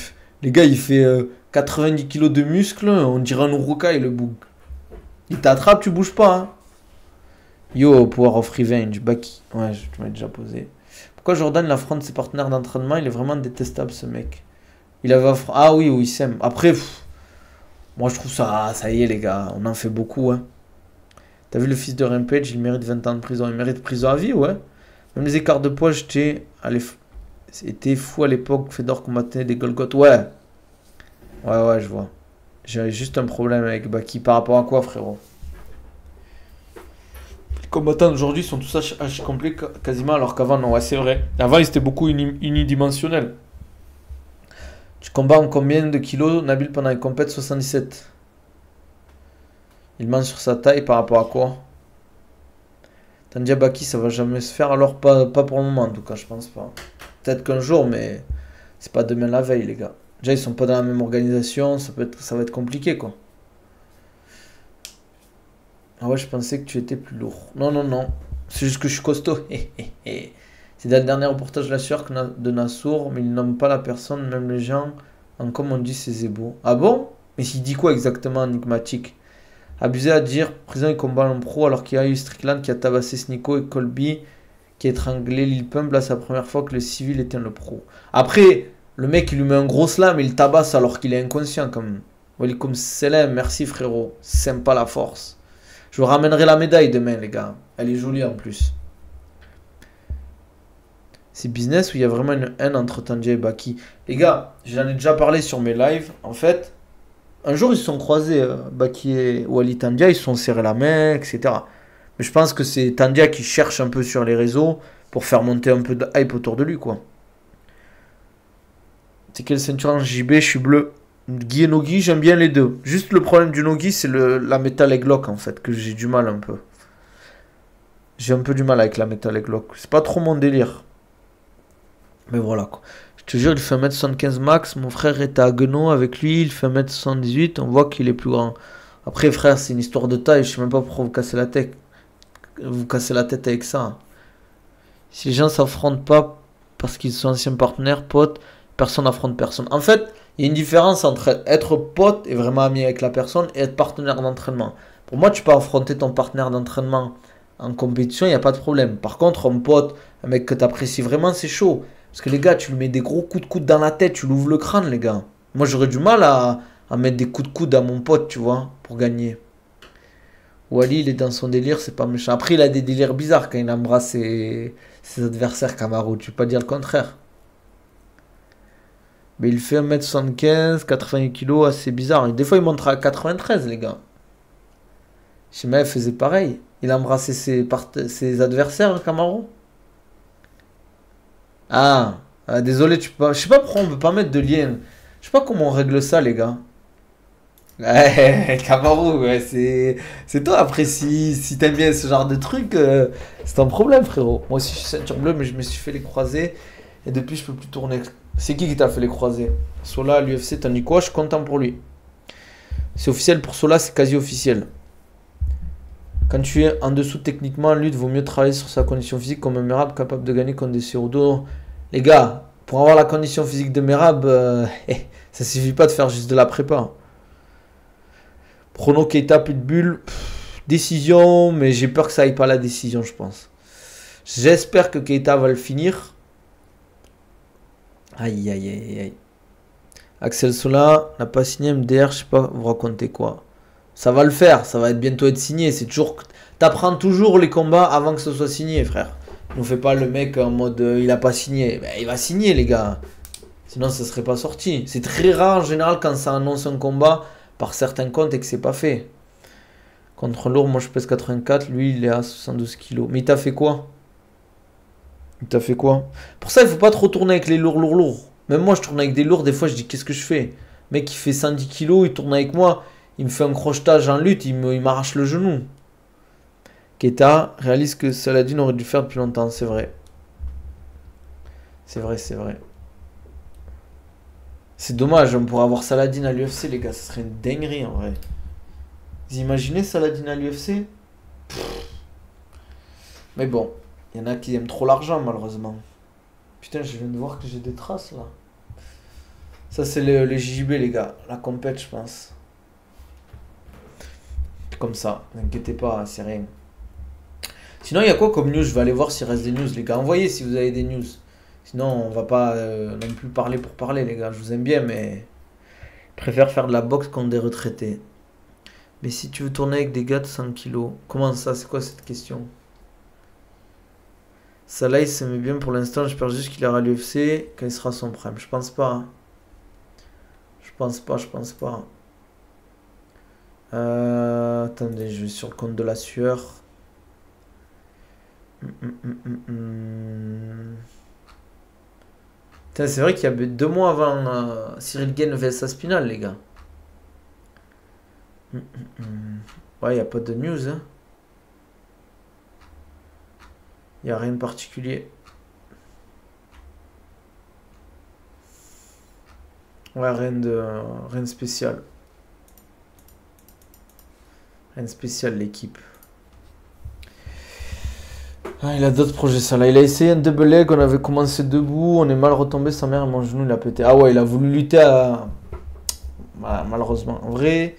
fait 90 kilos de muscles, on dirait un Urukai, le bouc. Il t'attrape, tu bouges pas. Hein. Yo, Power of Revenge, Baki. Ouais, tu m'as déjà posé. Pourquoi Jordan il affronte ses partenaires d'entraînement? Il est vraiment détestable, ce mec. Il avait Ah oui, oui, il s'aime. Après, moi je trouve ça y est, les gars, on en fait beaucoup. Hein. T'as vu le fils de Rampage, il mérite 20 ans de prison. Il mérite prison à vie, ouais. Même les écarts de poids, c'était fou à l'époque. Fedor combattait des Golgoth. Ouais. Ouais, je vois. J'ai juste un problème avec Baki. Par rapport à quoi, frérot? Les combattants d'aujourd'hui sont tous H complets quasiment, alors qu'avant, non, ouais, c'est vrai. Avant, ils étaient beaucoup unidimensionnels. Tu combats en combien de kilos, Nabil, pendant une compète? 77. Il ment sur sa taille par rapport à quoi? Tandia Baki, ça va jamais se faire, alors pas pour le moment, en tout cas, je pense pas. Peut-être qu'un jour, mais c'est pas demain la veille, les gars. Déjà, ils sont pas dans la même organisation, ça va être compliqué, quoi. Ah ouais, je pensais que tu étais plus lourd. Non, non, non. C'est juste que je suis costaud. C'est dans le dernier reportage de la sueur de Nassour, mais il nomme pas la personne, même les gens, en comme on dit, c'est zébo. Ah bon? Mais s'il dit quoi exactement, enigmatique? Abusé à dire, prison il combat en pro, alors qu'il y a eu Strickland qui a tabassé Snico et Colby qui a étranglé Lil Pump. Là, c'est la première fois que le civil éteint le pro. Après, le mec, il lui met un gros slam et il tabasse alors qu'il est inconscient, quand même. Walikum salam, merci frérot. Sympa la force. Je vous ramènerai la médaille demain, les gars. Elle est jolie en plus. C'est business où il y a vraiment une haine entre Tandia et Baki. Les gars, j'en ai déjà parlé sur mes lives. En fait, un jour ils se sont croisés, Baki et Wally Tandia, ils se sont serrés la main, etc. Mais je pense que c'est Tandia qui cherche un peu sur les réseaux pour faire monter un peu de hype autour de lui, quoi. C'est quelle ceinture en JB? Je suis bleu. Gi et Nogi, j'aime bien les deux. Juste le problème du Nogi, c'est la Metal Egg Lock, en fait, que j'ai du mal un peu. J'ai un peu du mal avec la Metal Egg Lock. C'est pas trop mon délire. Mais voilà, quoi. Je te jure, il fait 1m75 max. Mon frère était à Guenot avec lui. Il fait 1m78. On voit qu'il est plus grand. Après, frère, c'est une histoire de taille. Je sais même pas pourquoi vous cassez la tête. Vous cassez la tête avec ça. Si les gens s'affrontent pas parce qu'ils sont anciens partenaires, potes, personne n'affronte personne. En fait, il y a une différence entre être pote et vraiment ami avec la personne et être partenaire d'entraînement. Pour moi, tu peux affronter ton partenaire d'entraînement en compétition, il n'y a pas de problème. Par contre, un pote, un mec que tu apprécies vraiment, c'est chaud. Parce que les gars, tu lui mets des gros coups de coude dans la tête, tu l'ouvres le crâne, les gars. Moi, j'aurais du mal à mettre des coups de coude à mon pote, tu vois, pour gagner. Wally, il est dans son délire, c'est pas méchant. Après, il a des délires bizarres quand il embrasse ses adversaires, Camaro. Tu peux pas dire le contraire. Mais il fait 1m75, 88 kg, assez bizarre. Et des fois, il montre à 93, les gars. Shima faisait pareil. Il embrassait ses adversaires, Camaro. Désolé, je sais pas pourquoi on peut pas mettre de lien. Je sais pas comment on règle ça, les gars. Ouais, Camaro, ouais, c'est toi. Après, si t'aimes bien ce genre de truc, c'est un problème, frérot. Moi aussi, je suis ceinture bleue, mais je me suis fait les croisés. Et depuis, je peux plus tourner. C'est qui t'a fait les croisés? Sola à l'UFC, t'as dit quoi? Je suis content pour lui. C'est officiel pour Sola, c'est quasi officiel. Quand tu es en dessous techniquement en lutte, vaut mieux travailler sur sa condition physique comme un Merab capable de gagner contre des Cerudo. Les gars, pour avoir la condition physique de Merab, ça suffit pas de faire juste de la prépa. Prono Keita Pitbull, décision, mais j'ai peur que ça aille pas la décision, je pense. J'espère que Keita va le finir. Aïe, aïe, aïe, aïe. Axel Sola n'a pas signé MDR, je sais pas, vous racontez quoi. Ça va le faire, ça va bientôt être signé. C'est toujours. T'apprends toujours les combats avant que ce soit signé, frère. Ne fais pas le mec en mode il a pas signé. Ben, il va signer, les gars. Sinon, ça serait pas sorti. C'est très rare en général quand ça annonce un combat par certains comptes et que c'est pas fait. Contre lourd, moi je pèse 84, lui il est à 72 kilos. Mais il t'a fait quoi? Il t'a fait quoi? Pour ça, il faut pas trop tourner avec les lourds. Même moi, je tourne avec des lourds, des fois je dis qu'est-ce que je fais? Mec, il fait 110 kilos, il tourne avec moi, il me fait un crochetage en lutte, il m'arrache le genou. Keita réalise que Saladin aurait dû faire depuis longtemps, c'est vrai. C'est vrai, c'est vrai. C'est dommage, on pourrait avoir Saladin à l'UFC, les gars, ça serait une dinguerie en vrai. Vous imaginez Saladin à l'UFC? Mais bon, il y en a qui aiment trop l'argent, malheureusement. Putain, je viens de voir que j'ai des traces là. Ça, c'est les JJB, les gars. La compète, je pense. Comme ça, n'inquiétez pas, c'est rien. Sinon, il y a quoi comme news? Je vais aller voir s'il reste des news, les gars. Envoyez si vous avez des news. Sinon, on va pas non plus parler pour parler, les gars. Je vous aime bien, mais je préfère faire de la boxe contre des retraités. Mais si tu veux tourner avec des gars de 100 kilos, comment ça? C'est quoi cette question? Salah, il se met bien pour l'instant. J'espère juste qu'il ira à l'UFC quand il sera son prime. Je pense pas. Hein. Je pense pas. Attendez, je vais sur le compte de la sueur. C'est vrai qu'il y a 2 mois avant Cyril Gane vs Aspinal, les gars. Ouais, il n'y a pas de news. Hein. Il n'y a rien de particulier. Ouais, rien de spécial. Rien de spécial, l'équipe. Ah, il a d'autres projets, ça là. Il a essayé un double leg, on avait commencé debout, on est mal retombé, sa mère, mon genou, il a pété. Ah ouais, il a voulu lutter à. Voilà, malheureusement. En vrai,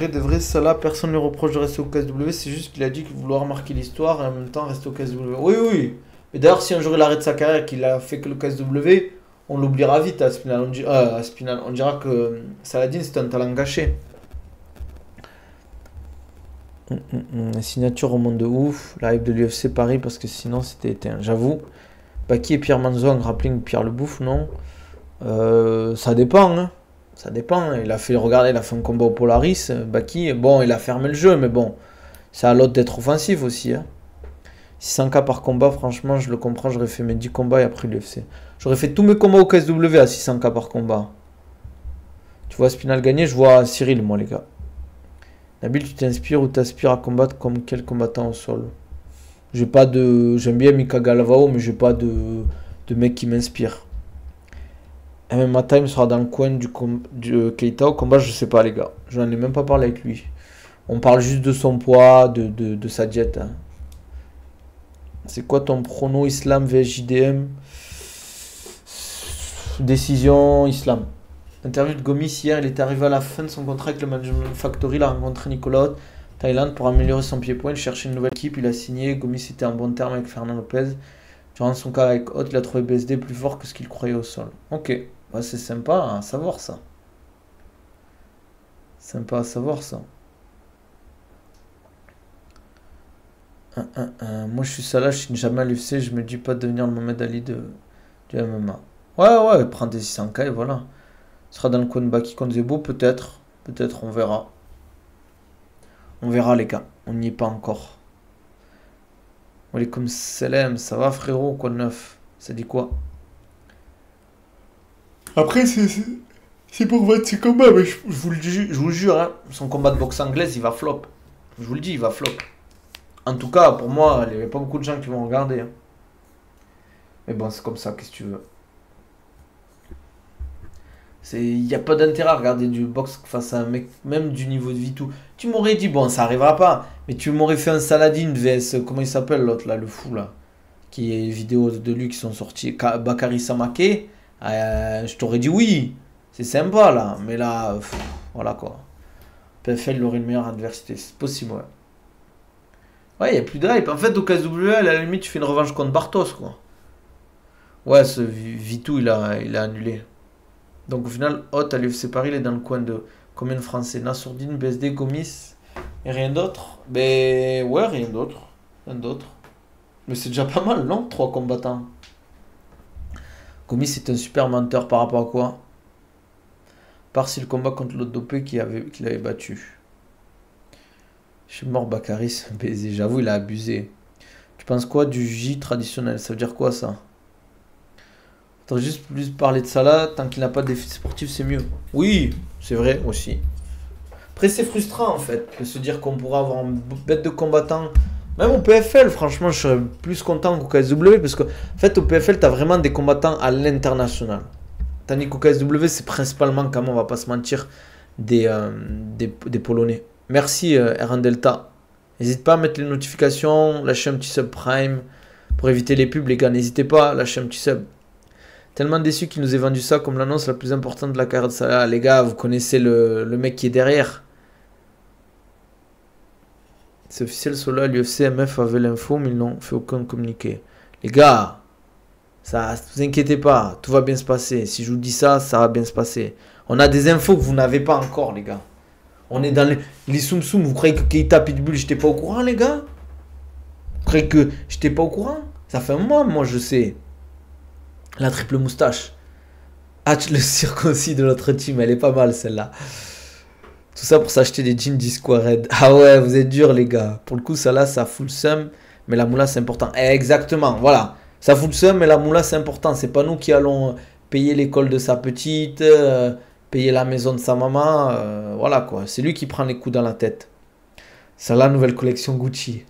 de vrai, ça là, personne ne lui reproche de rester au KSW, c'est juste qu'il a dit qu'il voulait marquer l'histoire et en même temps rester au KSW. Oui, oui. Mais d'ailleurs, si un jour il arrête sa carrière et qu'il a fait que le KSW, on l'oubliera vite à Spinal. On dira que Saladin c'est un talent gâché. La signature au monde de ouf, la hype de l'UFC Paris parce que sinon c'était éteint. J'avoue, Baki et Pierre Manzo en grappling, Pierre Le Bouffe, non. Ça dépend, hein. Ça dépend. Il a fait un combat au Polaris. Baki, bon, il a fermé le jeu, mais bon, c'est à l'autre d'être offensif aussi. Hein. 600K par combat, franchement, je le comprends. J'aurais fait mes 10 combats et après l'UFC. J'aurais fait tous mes combats au KSW à 600K par combat. Tu vois Spinal gagner, je vois Cyril, moi, les gars. Nabil, tu t'inspires ou t'aspires à combattre comme quel combattant au sol? J'aime bien Mika Galavao, mais j'ai pas de mec qui m'inspire. MMA Time sera dans le coin du Keita au combat, je sais pas, les gars. Je n'en ai même pas parlé avec lui. On parle juste de son poids, de sa diète. Hein. C'est quoi ton prono Islam vs JDM? Décision Islam. Interview de Gomis hier, il est arrivé à la fin de son contrat avec le Management Factory, il a rencontré Nicolas Haute, Thaïlande, pour améliorer son pied-point, il cherchait une nouvelle équipe, il a signé, Gomis était en bon terme avec Fernand Lopez. Durant son cas avec Haute, il a trouvé BSD plus fort que ce qu'il croyait au sol. Ok, bah, c'est sympa à savoir ça. Sympa à savoir ça. Moi je suis Salah, je signe jamais à l'UFC, je me dis pas de devenir le Mohamed Ali du MMA. Ouais, prends des 600K et voilà. Ce sera dans le coin de Baki contre Zebo, peut-être. Peut-être, on verra. On verra, les gars. On n'y est pas encore. Walaikum salam, ça va, frérot? Quoi de neuf? Ça dit quoi? Après, c'est pour votre ses combats, mais je vous le jure, hein, son combat de boxe anglaise, il va flop. Je vous le dis, il va flop. En tout cas, pour moi, il n'y a pas beaucoup de gens qui vont regarder. Hein. Mais bon, c'est comme ça, qu'est-ce que tu veux? Il n'y a pas d'intérêt à regarder du boxe face à un mec, même du niveau de Vitou. Tu m'aurais dit, bon, ça arrivera pas, mais tu m'aurais fait un Saladin vs, comment il s'appelle l'autre là, le fou là, qui est vidéos de lui qui sont sorties, Bakary Samake, je t'aurais dit oui, c'est sympa là, mais là, voilà quoi. PFL aurait une meilleure adversité, c'est possible, ouais. Ouais, il n'y a plus de hype. En fait, au KSW, à la limite, tu fais une revanche contre Bartos, quoi. Ouais, ce Vitou, il a annulé. Donc au final, Hot à l'UFC Paris, il est dans le coin de Combien de Français? Nassourdine, BSD, Gomis et rien d'autre? Ben ouais, rien d'autre. Rien d'autre. Mais c'est déjà pas mal, non? 3 combattants. Gomis est un super menteur par rapport à quoi? Par si le combat contre l'autre dopé qu'il avait battu. Je suis mort, Bakary, c'est un baiser. J'avoue, il a abusé. Tu penses quoi du J traditionnel? Ça veut dire quoi ça? Faudrait juste plus parler de ça là. Tant qu'il n'a pas de défi sportif, c'est mieux. Oui, c'est vrai aussi. Après, c'est frustrant en fait de se dire qu'on pourra avoir une bête de combattants. Même au PFL, franchement, je serais plus content qu'au KSW parce que, en fait, au PFL, tu as vraiment des combattants à l'international. Tandis qu'au KSW, c'est principalement, quand même, on va pas se mentir, des Polonais. Merci, RN Delta. N'hésite pas à mettre les notifications, lâcher un petit sub Prime pour éviter les pubs, les gars. N'hésitez pas à lâcher un petit sub. Tellement déçu qu'il nous ait vendu ça comme l'annonce la plus importante de la carrière de Salah. Les gars, vous connaissez le mec qui est derrière. C'est officiel, Sola, l'UFC, MF avait l'info, mais ils n'ont fait aucun communiqué. Les gars, ça, ne vous inquiétez pas, tout va bien se passer. Si je vous dis ça, ça va bien se passer. On a des infos que vous n'avez pas encore, les gars. On est dans les soum soum. Vous croyez que Keita Pitbull, j'étais pas au courant, les gars? Vous croyez que j'étais pas au courant? Ça fait un mois, moi, je sais. La triple moustache. Hatch le circoncis de notre team, elle est pas mal, celle-là. Tout ça pour s'acheter des jeans Discord. Ah ouais, vous êtes durs, les gars. Pour le coup, ça là, ça fout le seum. Mais la moula, c'est important. Exactement, voilà. Ça fout le seum, mais la moula, c'est important. C'est pas nous qui allons payer l'école de sa petite, payer la maison de sa maman. Voilà, quoi. C'est lui qui prend les coups dans la tête. Ça là, nouvelle collection Gucci.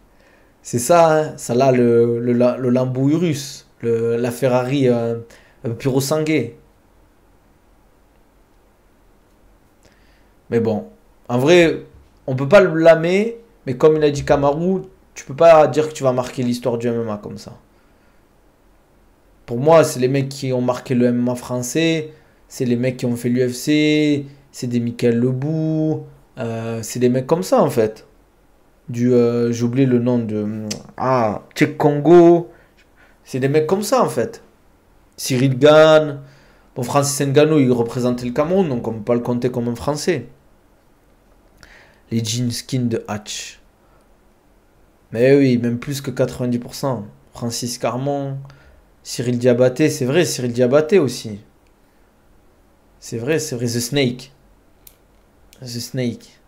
C'est ça, hein. Ça là, le Lambo Urus. La Ferrari Puro Sangué. Mais bon. En vrai, on peut pas le blâmer, mais comme il a dit Kamaru, tu peux pas dire que tu vas marquer l'histoire du MMA comme ça. Pour moi, c'est les mecs qui ont marqué le MMA français, c'est les mecs qui ont fait l'UFC, c'est des Michael Lebou, c'est des mecs comme ça en fait. J'ai oublié le nom de... Tchèque Congo, c'est des mecs comme ça en fait. Cyril Gann, bon, Francis Ngannou, il représentait le Cameroun, donc on peut pas le compter comme un Français. Les jeans skin de Hatch. Mais oui, même plus que 90%. Francis Carmon, Cyril Diabaté, c'est vrai, Cyril Diabaté aussi. C'est vrai, The Snake. The Snake.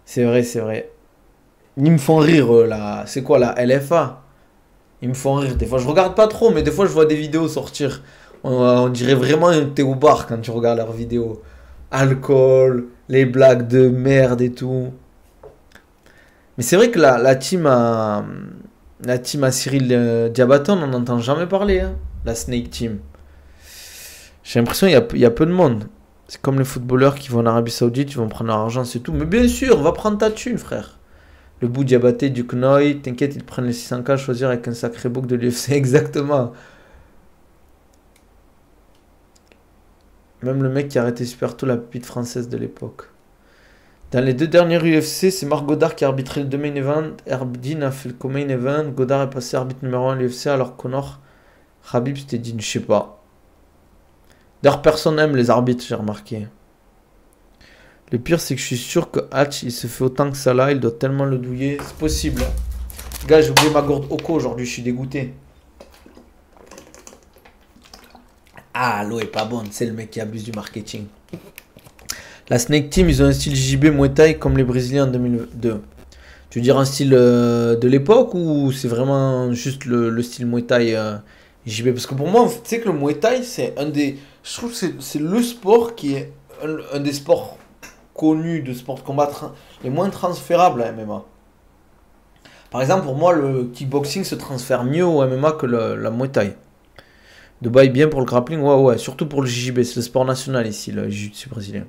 C'est vrai, c'est vrai. Ils me font rire, là. C'est quoi, la LFA? Ils me font rire. Des fois, je regarde pas trop, mais des fois, je vois des vidéos sortir. On dirait vraiment que t'es au bar quand tu regardes leurs vidéos. Alcool, les blagues de merde et tout. Mais c'est vrai que la team à Cyril Diabaté, on n'en entend jamais parler. Hein, la Snake Team. J'ai l'impression qu'il y a peu de monde. C'est comme les footballeurs qui vont en Arabie Saoudite, ils vont prendre leur argent, c'est tout. Mais bien sûr, va prendre ta thune, frère. Le bout Diabaté, du Knoy, t'inquiète, ils prennent les 600K à choisir avec un sacré book de l'UFC. Exactement. Même le mec qui a arrêté super tôt la pupille française de l'époque. Dans les deux derniers UFC, c'est Marc Godard qui a arbitré le deux main event. Herbdin a fait le co-main event. Godard est passé arbitre numéro 1 à l'UFC alors Connor Khabib c'était dit, je sais pas. D'ailleurs, personne n'aime les arbitres, j'ai remarqué. Le pire, c'est que je suis sûr que Hatch, il se fait autant que ça là. Il doit tellement le douiller. C'est possible. Gars, j'ai oublié ma gourde Oko aujourd'hui, je suis dégoûté. Ah, l'eau est pas bonne, c'est le mec qui abuse du marketing. La Snake Team, ils ont un style JB Muay Thai comme les Brésiliens en 2002. Tu veux dire un style de l'époque ou c'est vraiment juste le style Muay Thai JB? Parce que pour moi, tu sais que le Muay Thai, c'est un des... Je trouve que c'est le sport qui est un des sports connus de sport de combat les moins transférables à MMA. Par exemple, pour moi, le kickboxing se transfère mieux au MMA que la Muay Thai. Dubaï bien pour le grappling, ouais, surtout pour le JJB, c'est le sport national ici, le jiu-jitsu brésilien.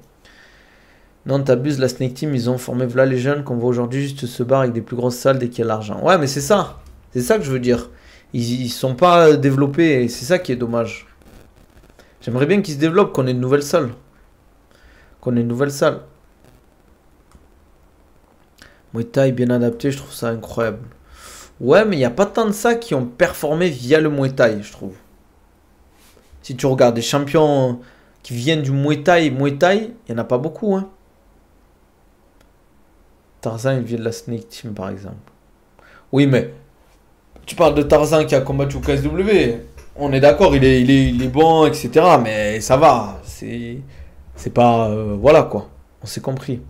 Non, t'abuses, la Snake Team, ils ont formé voilà les jeunes qu'on voit aujourd'hui juste se barrer avec des plus grosses salles dès qu'il y a l'argent. Ouais, mais c'est ça que je veux dire. Ils sont pas développés et c'est ça qui est dommage. J'aimerais bien qu'ils se développent, qu'on ait une nouvelle salle. Muay Thai bien adapté, je trouve ça incroyable. Ouais, mais il n'y a pas tant de ça qui ont performé via le Muay Thai, je trouve. Si tu regardes des champions qui viennent du Muay Thai, il n'y en a pas beaucoup. Hein. Tarzan, il vient de la Snake Team, par exemple. Oui, mais tu parles de Tarzan qui a combattu au KSW. On est d'accord, il est bon, etc. Mais ça va. C'est pas... voilà, quoi. On s'est compris.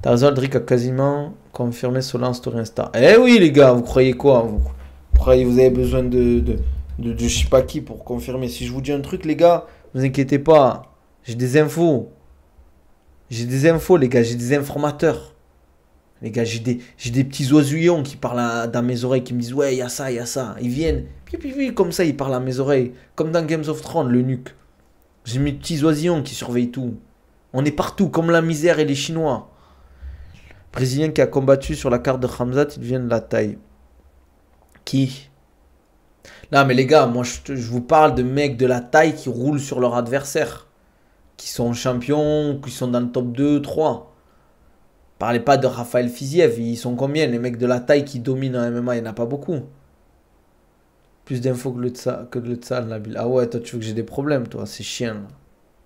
Tarzan Aldric a quasiment confirmé cela en story Insta. Eh oui, les gars, vous croyez quoi vous croyez que vous avez besoin de je sais pas qui pour confirmer. Si je vous dis un truc, les gars, vous inquiétez pas. J'ai des infos. J'ai des infos, les gars. J'ai des informateurs. Les gars, j'ai des petits oisillons qui parlent dans mes oreilles, qui me disent ouais, il y a ça, il y a ça. Ils viennent, puis, comme ça, ils parlent à mes oreilles. Comme dans Games of Thrones, le nuque. J'ai mes petits oisillons qui surveillent tout. On est partout, comme la misère et les Chinois. Brésilien qui a combattu sur la carte de Khamzat, il vient de la taille. Qui? Non, mais les gars, moi, je vous parle de mecs de la taille qui roulent sur leur adversaire. Qui sont champions, qui sont dans le top 2, 3. Parlez pas de Raphaël Fiziev, ils sont combien? Les mecs de la taille qui dominent en MMA, il n'y en a pas beaucoup. Plus d'infos que le Tsal, Nabil. Ah ouais, toi tu veux que j'ai des problèmes, toi, c'est chiant. Là.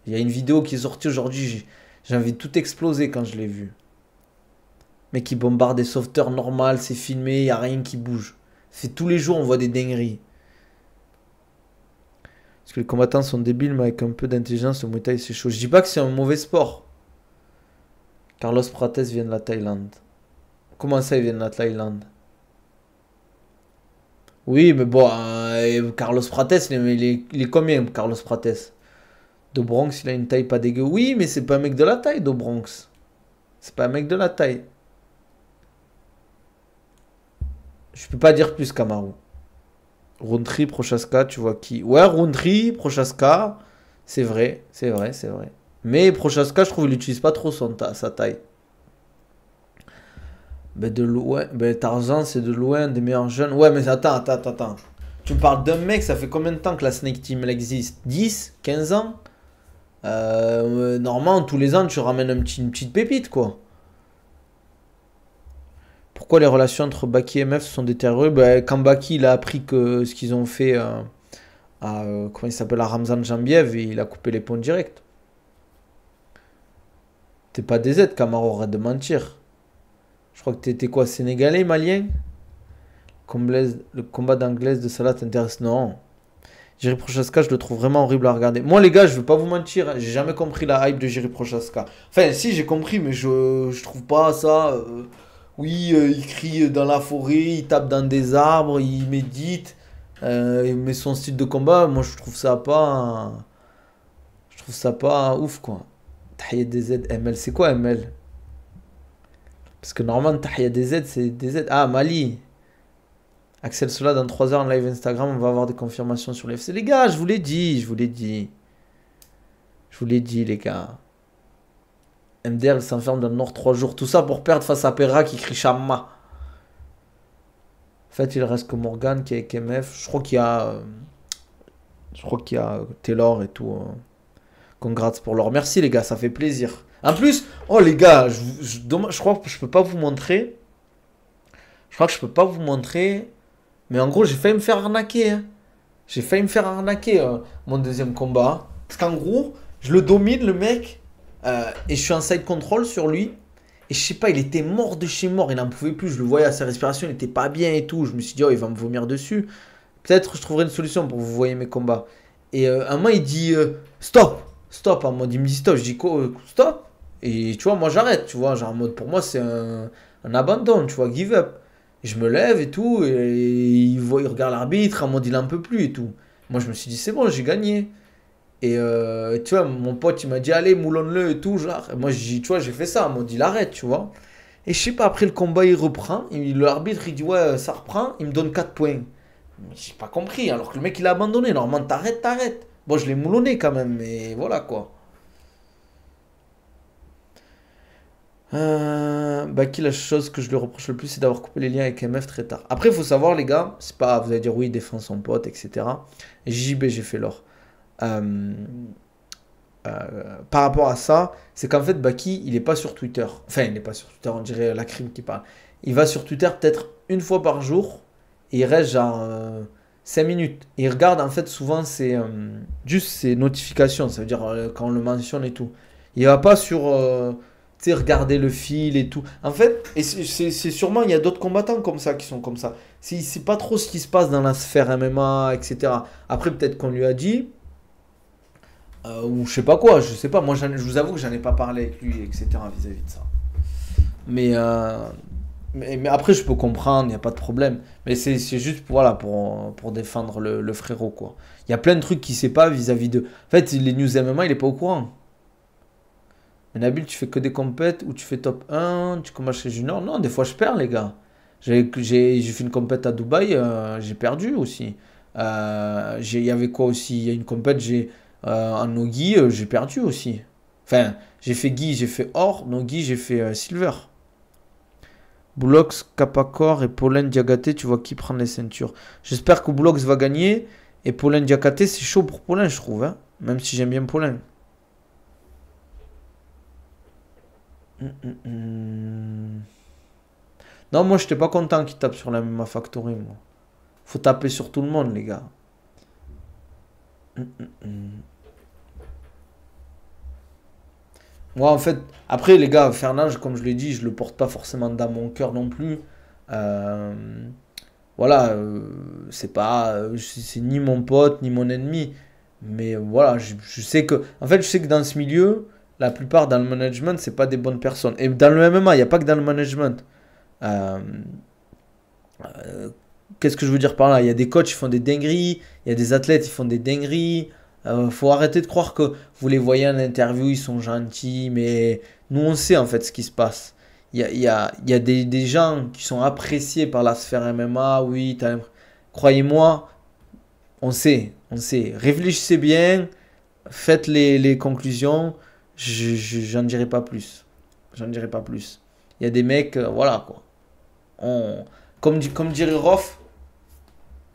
Il y a une vidéo qui est sortie aujourd'hui, j'ai envie de tout exploser quand je l'ai vue. Mec qui bombarde des sauveteurs normales, c'est filmé, il n'y a rien qui bouge. C'est tous les jours on voit des dingueries. Parce que les combattants sont débiles, mais avec un peu d'intelligence, le Muay Thai c'est chaud. Je dis pas que c'est un mauvais sport. Carlos Prates vient de la Thaïlande. Comment ça, il vient de la Thaïlande? Oui, mais bon, Carlos Prates, il est combien, Carlos Prates? Do Bronx, il a une taille pas dégueu. Oui, mais c'est pas un mec de la taille, Do Bronx. C'est pas un mec de la taille. Je peux pas dire plus, Kamaru. Roundtree, Prochaska, tu vois qui? Ouais, Roundtree, Prochaska, c'est vrai, c'est vrai, c'est vrai. Mais Prochaska, je trouve qu'il n'utilise pas trop sa taille. Ben de loin, ben Tarzan, c'est de loin des meilleurs jeunes. Ouais, mais attends. Tu me parles d'un mec, ça fait combien de temps que la Snake Team elle existe? 10, 15 ans? Normalement, tous les ans, tu ramènes une petite pépite, quoi. Pourquoi les relations entre Baki et MF se sont détériorées? Ben, quand Baki il a appris que ce qu'ils ont fait comment il s'appelle, à Ramzan Jambiev, il a coupé les ponts direct. T'es pas DZ, Camaro, arrête de mentir. Je crois que t'étais quoi, sénégalais, malien? Le combat d'anglaise de Salah t'intéresse? Non. Jiri Prochaska, je le trouve vraiment horrible à regarder. Moi, les gars, je veux pas vous mentir, hein, j'ai jamais compris la hype de Jiri Prochaska. Enfin, si, j'ai compris, mais je trouve pas ça. Oui, il crie dans la forêt, il tape dans des arbres, il médite. Mais son style de combat, moi, je trouve ça pas. Je trouve ça pas ouf, quoi. Tahia DZ, ML, c'est quoi ML? Parce que normalement, Tahia DZ, c'est DZ. Ah, Mali. Axel Sola, dans 3 heures en live Instagram, on va avoir des confirmations sur l'FC. Les gars, je vous l'ai dit, je vous l'ai dit. Je vous l'ai dit, les gars. MDR, il s'enferme dans le Nord 3 jours. Tout ça pour perdre face à Perra qui crie Shamma. En fait, il reste que Morgan qui est avec MF. Je crois qu'il y a. Je crois qu'il y a Taylor et tout. Congrats pour leur. Merci, les gars, ça fait plaisir. En plus, oh, les gars, je crois que je peux pas vous montrer. Je crois que je peux pas vous montrer. Mais en gros, j'ai failli me faire arnaquer. Hein. J'ai failli me faire arnaquer mon deuxième combat. Parce qu'en gros, je le domine, le mec. Et je suis en side control sur lui. Et je sais pas, il était mort de chez mort. Il n'en pouvait plus. Je le voyais à sa respiration. Il était pas bien et tout. Je me suis dit, oh, il va me vomir dessus. Peut-être je trouverai une solution pour que vous voyez mes combats. Et à un moment, il dit stop. Stop. En mode, il me dit stop. Je dis quoi? Stop. Et tu vois, moi, j'arrête. Tu vois, genre en mode, pour moi, c'est un abandon. Tu vois, give up. Et je me lève et tout. Et il regarde l'arbitre. En mode, il en peut plus et tout. Moi, je me suis dit, c'est bon, j'ai gagné. Et tu vois, mon pote, il m'a dit, allez, moulonne-le et tout. Genre. Et moi, tu vois, j'ai fait ça. En mode, il arrête, tu vois. Et je sais pas, après le combat, il reprend. L'arbitre, il dit, ouais, ça reprend. Il me donne 4 points. J'ai pas compris. Alors que le mec, il a abandonné. Normalement, t'arrêtes. Bon, je l'ai moulonné quand même. Mais voilà, quoi. Baki, la chose que je lui reproche le plus, c'est d'avoir coupé les liens avec MF très tard. Après, il faut savoir, les gars, c'est pas, vous allez dire oui, il défend son pote, etc. Et JB, j'ai fait l'or. Par rapport à ça, c'est qu'en fait, Baki, il est pas sur Twitter. Enfin, il n'est pas sur Twitter, on dirait la crime qui parle. Il va sur Twitter peut-être une fois par jour. Et il reste genre 5 minutes. Et il regarde, en fait, souvent, c'est juste ses notifications. Ça veut dire quand on le mentionne et tout. Il va pas sur, tu sais, regarder le fil et tout. En fait, et c'est sûrement, il y a d'autres combattants comme ça qui sont comme ça. C'est pas trop ce qui se passe dans la sphère MMA, etc. Après, peut-être qu'on lui a dit, ou je sais pas quoi, je sais pas. Moi, je vous avoue que j'en ai pas parlé avec lui, etc. vis-à-vis de ça. Mais, mais après, je peux comprendre, il n'y a pas de problème. Mais c'est juste voilà, pour défendre le frérot, quoi. Il y a plein de trucs qu'il sait pas vis-à-vis de. En fait, les news MMA, il est pas au courant. Mais Nabil, tu fais que des compètes où tu fais top 1, tu combats chez Junior. Non, des fois, je perds, les gars. J'ai fait une compète à Dubaï, j'ai perdu aussi. Il y avait quoi aussi? Il y a une compète, en Nogi, j'ai perdu aussi. Enfin, j'ai fait Guy, j'ai fait or. Nogi, j'ai fait silver. Boulox, Kapakor et Polen Diagaté, tu vois qui prend les ceintures. J'espère que Boulox va gagner. Et Polen Diagaté, c'est chaud pour Polen, je trouve. Hein, même si j'aime bien Polen. Non, moi, j'étais pas content qu'il tape sur la MMA Factory, moi. Faut taper sur tout le monde, les gars. Moi, en fait, après, les gars, Fernand, comme je l'ai dit, je le porte pas forcément dans mon cœur non plus. Euh, voilà, c'est pas, c'est ni mon pote, ni mon ennemi. Mais voilà, je sais que, en fait, je sais que dans ce milieu, la plupart dans le management, c'est pas des bonnes personnes. Et dans le MMA, il n'y a pas que dans le management. Euh, euh, Qu'est-ce que je veux dire par là? Il y a des coachs qui font des dingueries, il y a des athlètes qui font des dingueries. Faut arrêter de croire que vous les voyez en interview, ils sont gentils, mais nous on sait en fait ce qui se passe. Il y a des gens qui sont appréciés par la sphère MMA, oui, croyez-moi, on sait, on sait. Réfléchissez bien, faites les conclusions, j'en dirai pas plus. J'en dirai pas plus. Il y a des mecs, voilà quoi. On, comme dirait Rof,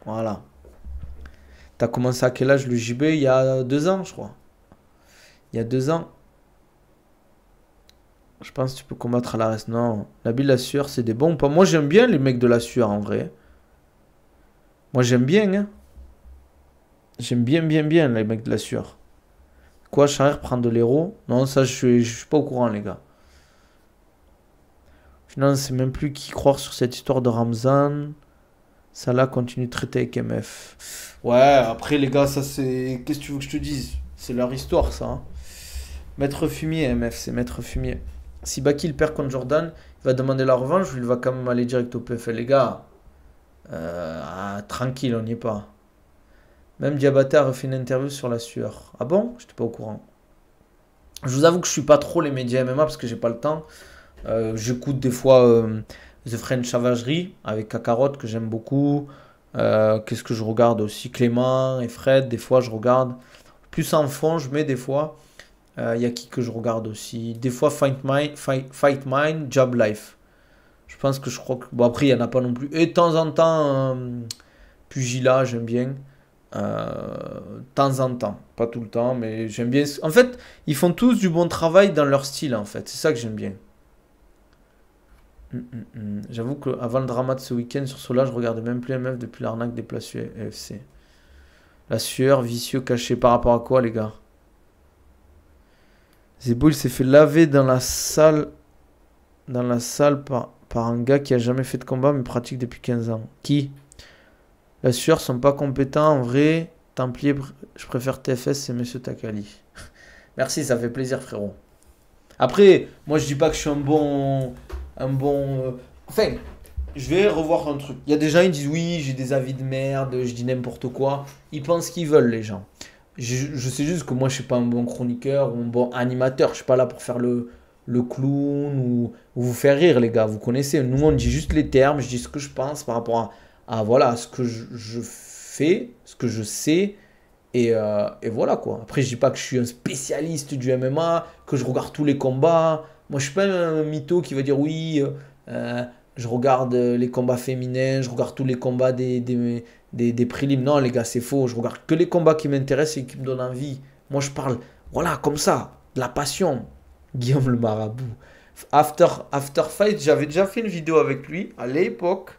voilà. T'as commencé à quel âge le JB? Il y a 2 ans, je crois. Il y a 2 ans. Je pense que tu peux combattre à la reste. Non, la sueur, c'est des bons pas. Moi, j'aime bien les mecs de la sueur, en vrai. Moi, j'aime bien, hein. J'aime bien, bien, bien les mecs de la sueur. Quoi, Charir prend de l'héros? Non, ça, je suis pas au courant, les gars. Finalement, je sais même plus qui croire sur cette histoire de Ramzan. Salah continue de traiter avec MF. Ouais, après, les gars, ça, c'est. Qu'est-ce que tu veux que je te dise? C'est leur histoire, ça, hein. Maître Fumier, MF, c'est Maître Fumier. Si Baki le perd contre Jordan, il va demander la revanche ou il va quand même aller direct au PFL. Les gars, tranquille, on n'y est pas. Même Diabaté a refait une interview sur la sueur. Ah bon? J'étais pas au courant. Je vous avoue que je suis pas trop les médias MMA parce que j'ai pas le temps. J'écoute des fois The French Savagerie avec Kakarot que j'aime beaucoup. Qu'est-ce que je regarde aussi? Clément et Fred, des fois je regarde. Plus en fond, je mets des fois. Il y a qui que je regarde aussi? Des fois Fight Mind, Job Life. Je pense que je crois que. Bon, après, il n'y en a pas non plus. Et de temps en temps, Pugilat, j'aime bien. De temps en temps. Pas tout le temps, mais j'aime bien. En fait, ils font tous du bon travail dans leur style, en fait. C'est ça que j'aime bien. J'avoue qu'avant le drama de ce week-end sur Sola, je regardais même plus MF depuis l'arnaque des places UFC. La sueur, vicieux, caché par rapport à quoi, les gars? Zebo, il s'est fait laver dans la salle par un gars qui a jamais fait de combat mais pratique depuis 15 ans. Qui? La sueur sont pas compétents en vrai. Templier, je préfère TFS, c'est Monsieur Takali. Merci, ça fait plaisir, frérot. Après, moi je dis pas que je suis un bon. Enfin, je vais revoir un truc. Il y a des gens qui disent oui, j'ai des avis de merde, je dis n'importe quoi. Ils pensent qu'ils veulent, les gens. Je sais juste que moi je suis pas un bon chroniqueur ou un bon animateur. Je suis pas là pour faire le clown ou vous faire rire, les gars. Vous connaissez. Nous, on dit juste les termes. Je dis ce que je pense par rapport voilà, ce que je fais, ce que je sais. Et voilà quoi. Après, je dis pas que je suis un spécialiste du MMA, que je regarde tous les combats. Moi, je suis pas un mytho qui va dire oui, je regarde les combats féminins, je regarde tous les combats des prélims. Non, les gars, c'est faux. Je regarde que les combats qui m'intéressent et qui me donnent envie. Moi, je parle, voilà, comme ça, de la passion. Guillaume le marabout. After Fight, j'avais déjà fait une vidéo avec lui à l'époque.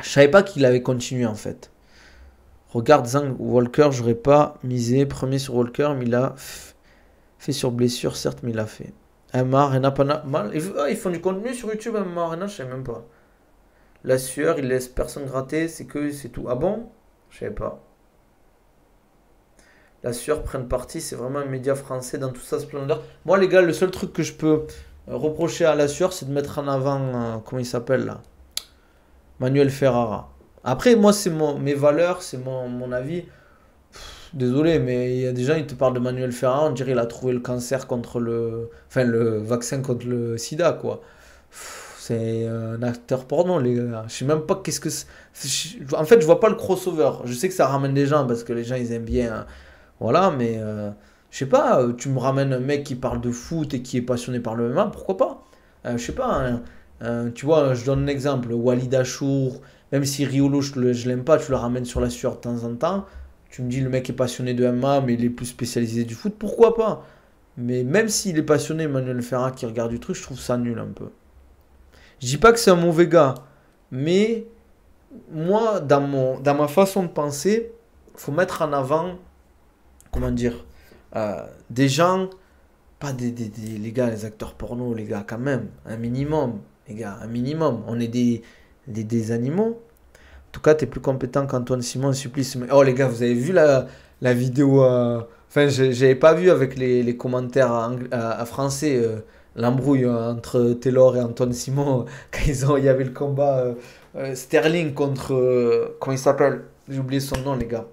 Je savais pas qu'il avait continué en fait. Regarde Zhang Walker, j'aurais pas misé premier sur Walker, mais il a fait sur blessure, certes, mais il a fait. MMA, Arena, mal. Ils font du contenu sur YouTube, MMA, Arena, je sais même pas. La sueur, il laisse personne gratter, c'est tout. Ah bon? Je savais pas. La sueur prenne parti, c'est vraiment un média français dans toute sa splendeur. Moi, les gars, le seul truc que je peux reprocher à la sueur, c'est de mettre en avant, comment il s'appelle là? Manuel Ferrara. Après, moi, c'est mes valeurs, c'est mon avis. Désolé, mais il y a des gens, ils te parlent de Manuel Ferrara, on dirait qu'il a trouvé le cancer contre le. Enfin, le vaccin contre le sida, quoi. C'est un acteur porno, les gars. Je sais même pas qu'est-ce que c'est. En fait, je vois pas le crossover. Je sais que ça ramène des gens parce que les gens, ils aiment bien, hein. Voilà, mais je sais pas, tu me ramènes un mec qui parle de foot et qui est passionné par le MMA, pourquoi pas? Je sais pas, hein, tu vois, je donne un exemple, Walid Achour, même si Riolo, je l'aime pas, tu le ramènes sur la sueur de temps en temps, tu me dis le mec est passionné de MMA, mais il est plus spécialisé du foot, pourquoi pas? Mais même s'il est passionné, Manuel Ferrat qui regarde du truc, je trouve ça nul un peu. Je dis pas que c'est un mauvais gars, mais moi, dans ma façon de penser, faut mettre en avant, comment dire, des gens, pas les gars, les acteurs porno, les gars, quand même, un minimum, les gars, un minimum. On est des animaux. En tout cas, t'es plus compétent qu'Antoine Simon, Supplice. Oh, les gars, vous avez vu la vidéo, enfin, j'avais pas vu avec les commentaires à français, l'embrouille entre Taylor et Antoine Simon, quand il y avait le combat Sterling contre, comment il s'appelle? J'ai oublié son nom, les gars.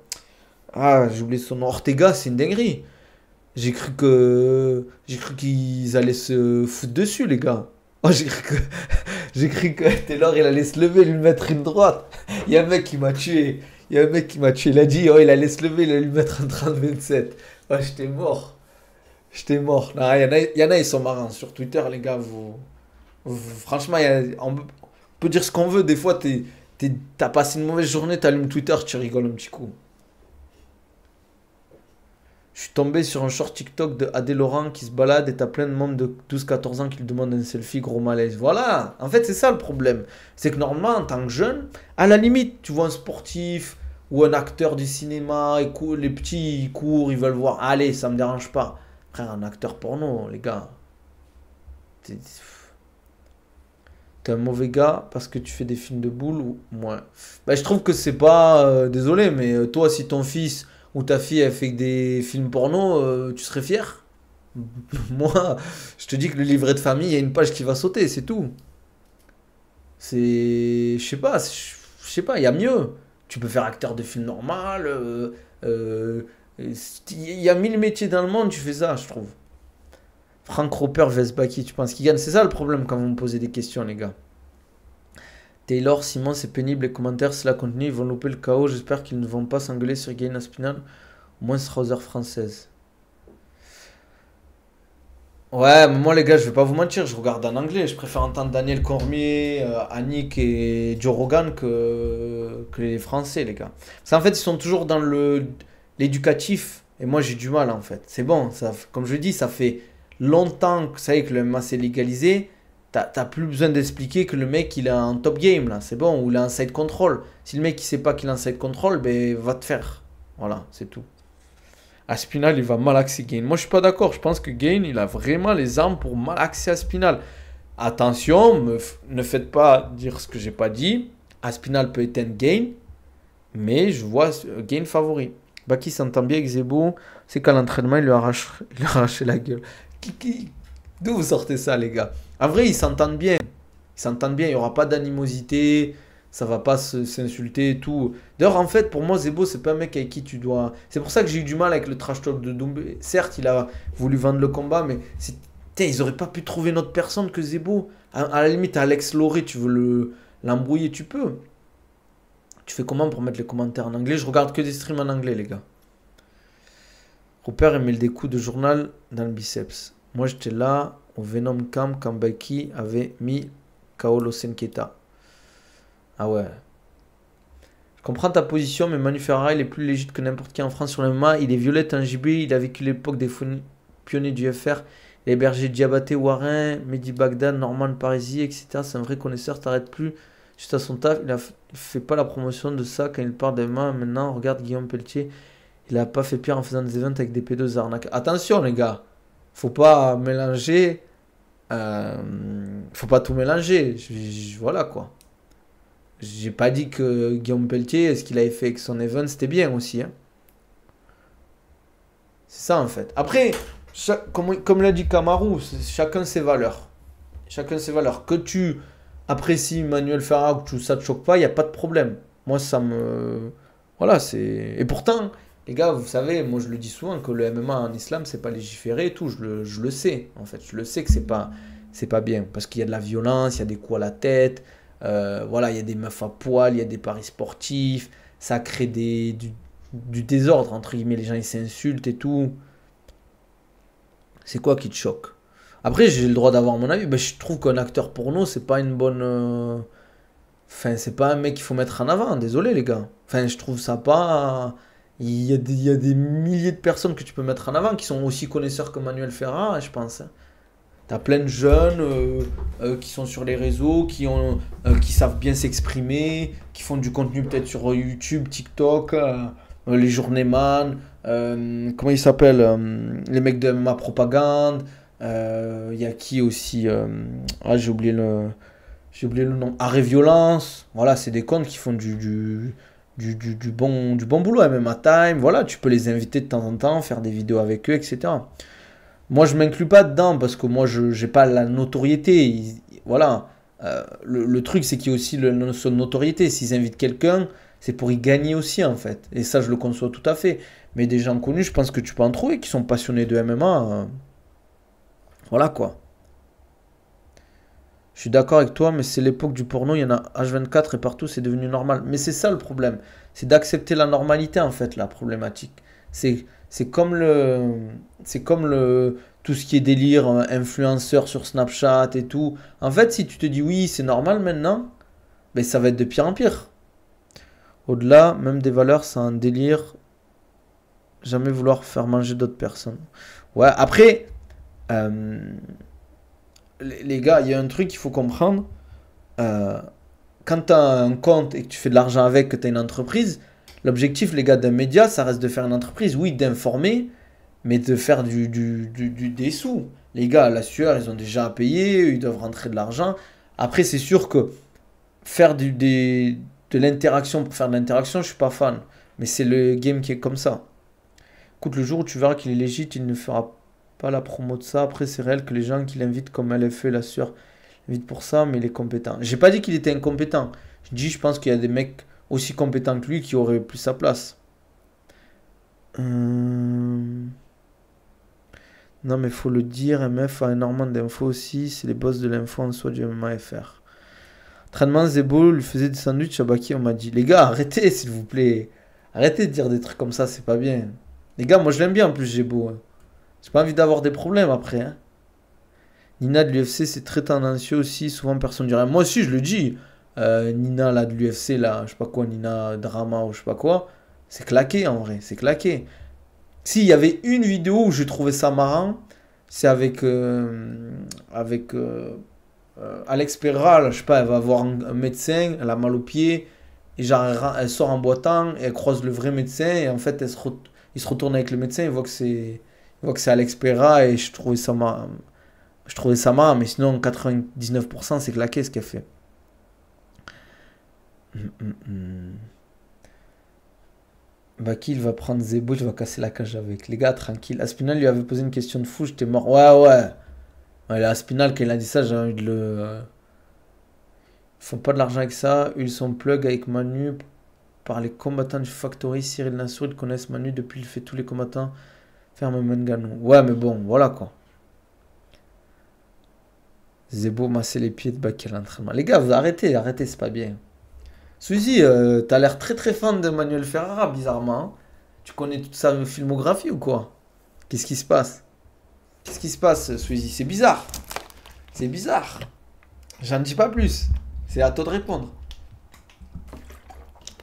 Ah, j'ai oublié son nom. Ortega, c'est une dinguerie. J'ai cru qu'ils allaient se foutre dessus, les gars. Oh, j'ai cru que Taylor, il allait se lever, lui mettre une droite. Il y a un mec qui m'a tué. Il y a un mec qui m'a tué. Il a dit, oh, il allait se lever, il allait lui mettre un 30-27. Oh, j'étais mort. J'étais mort. Non, il y en a, ils sont marrants. Sur Twitter, les gars, franchement, on peut dire ce qu'on veut. Des fois, t'as passé une mauvaise journée, t'allumes Twitter, tu rigoles un petit coup. Je suis tombé sur un short TikTok de Adé Laurent qui se balade et t'as plein de membres de 12-14 ans qui lui demandent un selfie, gros malaise. Voilà, en fait c'est ça le problème. C'est que normalement en tant que jeune, à la limite, tu vois un sportif ou un acteur du cinéma, les petits ils courent, ils veulent voir. Allez, ça me dérange pas. Frère, un acteur porno, les gars. T'es t'es un mauvais gars parce que tu fais des films de boules ou moi. Bah, je trouve que c'est pas. Désolé, mais toi, si ton fils ou ta fille elle fait des films porno, tu serais fier? Moi, je te dis que le livret de famille, il y a une page qui va sauter, c'est tout. C'est. Je sais pas, il y a mieux. Tu peux faire acteur de film normal. Euh, il y a 1000 métiers dans le monde, tu fais ça, je trouve. Frank Roper vs Baki, tu penses qu'il gagne? C'est ça le problème quand vous me posez des questions, les gars. Taylor, Simon, c'est pénible, les commentaires, cela continue, ils vont louper le chaos. J'espère qu'ils ne vont pas s'engueuler sur Gain Aspinal. Au moins, ce sera aux heures françaises. Ouais, mais moi, les gars, je vais pas vous mentir, je regarde en anglais. Je préfère entendre Daniel Cormier, Annick et Joe Rogan que les Français, les gars. Parce qu'en fait, ils sont toujours dans l'éducatif. Et moi, j'ai du mal, en fait. C'est bon, comme je dis, ça fait longtemps que ça y est que le MMA s'est légalisé. T'as plus besoin d'expliquer que le mec il est en top game là, c'est bon, ou il est en side control. Si le mec il sait pas qu'il est en side control, ben va te faire. Voilà, c'est tout. Aspinal il va malaxer Gain. Moi je suis pas d'accord, je pense que Gain il a vraiment les armes pour malaxer Aspinal. Attention, ne faites pas dire ce que j'ai pas dit. Aspinal peut éteindre Gain, mais je vois Gain favori. Baki s'entend bien avec Zebo, c'est qu'à l'entraînement il lui a arraché la gueule. D'où vous sortez ça, les gars? En vrai, ils s'entendent bien. Ils s'entendent bien, il n'y aura pas d'animosité, ça va pas s'insulter et tout. D'ailleurs, en fait, pour moi, Zebo, c'est pas un mec avec qui tu dois. C'est pour ça que j'ai eu du mal avec le trash talk de Doumbé. Certes, il a voulu vendre le combat, mais putain, ils auraient pas pu trouver une autre personne que Zebo. À la limite, Alex Loré, tu veux l'embrouiller, tu peux. Tu fais comment pour mettre les commentaires en anglais? Je regarde que des streams en anglais, les gars. Rupert, il met des coups de journal dans le biceps. Moi, j'étais là au Venom Camp quand Baki avait mis Kaolo Senketa. Ah ouais. Je comprends ta position, mais Manu Ferrara, il est plus légitime que n'importe qui en France sur le MMA. Il est violette en JB, il a vécu l'époque des pionniers du FR. Il a hébergé Diabaté, Warren, Mehdi Bagdad, Norman Parisi, etc. C'est un vrai connaisseur, t'arrêtes plus Juste à son taf, il fait pas la promotion de ça quand il parle d'MMA. Maintenant, regarde Guillaume Pelletier. Il a pas fait pire en faisant des events avec des pédos arnaques. Attention, les gars. Faut pas mélanger. Faut pas tout mélanger. Voilà quoi. J'ai pas dit que Guillaume Pelletier, ce qu'il avait fait avec son event, c'était bien aussi. Hein. C'est ça en fait. Après, comme l'a dit Kamaru, chacun ses valeurs. Chacun ses valeurs. Que tu apprécies Manuel Ferrara ou que ça te choque pas, il n'y a pas de problème. Moi, ça me. Voilà, c'est. Et pourtant, les gars, vous savez, moi je le dis souvent que le MMA en islam, c'est pas légiféré et tout. Je le sais, en fait. Je le sais que c'est pas bien. Parce qu'il y a de la violence, il y a des coups à la tête. Voilà, il y a des meufs à poil, il y a des paris sportifs. Ça crée du désordre, entre guillemets. Les gens, ils s'insultent et tout. C'est quoi qui te choque? Après, j'ai le droit d'avoir mon avis. Ben, je trouve qu'un acteur porno, c'est pas une bonne. Enfin, c'est pas un mec qu'il faut mettre en avant. Désolé, les gars. Enfin, je trouve ça pas. Il y a des milliers de personnes que tu peux mettre en avant qui sont aussi connaisseurs que Manuel Ferrara, je pense. Hein. T'as plein de jeunes qui sont sur les réseaux, qui savent bien s'exprimer, qui font du contenu peut-être sur YouTube, TikTok, les journeyman, comment ils s'appellent les mecs de ma propagande. Il y a qui aussi ah, j'ai oublié le nom. Arrêt Violence. Voilà, c'est des comptes qui font du bon boulot. MMA Time. Voilà, tu peux les inviter de temps en temps, faire des vidéos avec eux, etc. Moi, je m'inclus pas dedans parce que moi, je n'ai pas la notoriété. Voilà. Le truc, c'est qu'il y a aussi la notion de notoriété. S'ils invitent quelqu'un, c'est pour y gagner aussi, en fait. Et ça, je le conçois tout à fait. Mais des gens connus, je pense que tu peux en trouver qui sont passionnés de MMA. Voilà, quoi. Je suis d'accord avec toi, mais c'est l'époque du porno. Il y en a H24 et partout, c'est devenu normal. Mais c'est ça le problème. C'est d'accepter la normalité, en fait, la problématique. C'est comme tout ce qui est délire, influenceur sur Snapchat et tout. En fait, si tu te dis oui, c'est normal maintenant, ben ça va être de pire en pire. Au-delà, même des valeurs, c'est un délire. Jamais vouloir faire manger d'autres personnes. Ouais, après, euh, les gars, il y a un truc qu'il faut comprendre. Euh, Quand tu as un compte et que tu fais de l'argent avec, que tu as une entreprise, l'objectif, les gars, d'un média, ça reste de faire une entreprise. Oui, d'informer, mais de faire des sous. Les gars, la sueur, ils ont déjà à payer, ils doivent rentrer de l'argent. Après, c'est sûr que faire de l'interaction pour faire de l'interaction, je suis pas fan. Mais c'est le game qui est comme ça. Écoute, le jour où tu verras qu'il est légitime, il ne fera pas la promo de ça. Après, c'est réel que les gens qui l'invitent, comme LFE, la sueur, l'invitent pour ça, mais il est compétent. J'ai pas dit qu'il était incompétent. Je dis, je pense qu'il y a des mecs aussi compétents que lui qui auraient plus sa place. Non, mais faut le dire, MF a énormément d'infos aussi. C'est les boss de l'info en soi du MMA-FR. Entraînement, Zebo lui faisait des sandwichs à Baki, on m'a dit. Les gars, arrêtez, s'il vous plaît. Arrêtez de dire des trucs comme ça, c'est pas bien. Les gars, moi je l'aime bien en plus, Zebo. Hein. J'ai pas envie d'avoir des problèmes après. Hein. Nina de l'UFC, c'est très tendancieux aussi. Souvent, personne ne dit rien. Moi aussi, je le dis. Nina là, de l'UFC, là, je sais pas quoi, Nina Drama ou je sais pas quoi. C'est claqué en vrai, c'est claqué. S'il y avait une vidéo où je trouvais ça marrant, c'est avec Alex Pereira, là, je sais pas, elle va voir un médecin, elle a mal au pied, et genre elle sort en boitant, et elle croise le vrai médecin, et en fait il se retourne avec le médecin, il voit que c'est Alex Pereira, et je trouvais ça marrant. Je trouvais ça marrant, mais sinon 99% c'est claqué ce qu'elle fait. Baki, il va prendre Zebo, il va casser la cage avec. Les gars, tranquille. Aspinal lui avait posé une question de fou, j'étais mort. Ouais. Ouais, Aspinal, quand il a dit ça, j'ai envie de le. Ils font pas de l'argent avec ça. Ils sont plug avec Manu par les combattants du Factory. Cyril Nassour, ils connaissent Manu depuis il fait tous les combattants. Ferme Mengano. Ouais, mais bon, voilà quoi. Zebo masser les pieds de Baki à l'entraînement. Les gars, vous arrêtez, c'est pas bien. Suzy, t'as l'air très très fan de Manuel Ferrara, bizarrement. Hein. Tu connais toute sa filmographie ou quoi? Qu'est-ce qui se passe? Qu'est-ce qui se passe, Suzy? C'est bizarre. C'est bizarre. J'en dis pas plus. C'est à toi de répondre.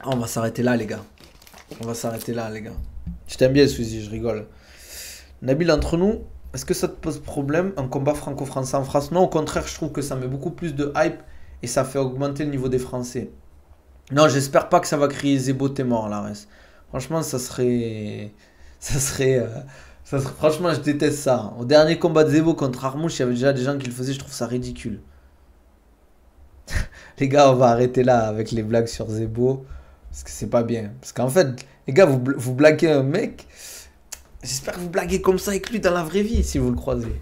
Ah, on va s'arrêter là, les gars. On va s'arrêter là, les gars. Tu t'aimes bien, Suzy, je rigole. Nabil, entre nous, est-ce que ça te pose problème un combat franco-français en France? Non, au contraire, je trouve que ça met beaucoup plus de hype et ça fait augmenter le niveau des Français. Non, j'espère pas que ça va crier Zebo t'es mort, la res. Franchement, ça serait. Ça serait. Franchement, je déteste ça. Au dernier combat de Zebo contre Armouche, il y avait déjà des gens qui le faisaient, je trouve ça ridicule. Les gars, on va arrêter là avec les blagues sur Zebo. Parce que c'est pas bien. Parce qu'en fait, les gars, vous blaguez un mec. J'espère que vous blaguez comme ça avec lui dans la vraie vie si vous le croisez.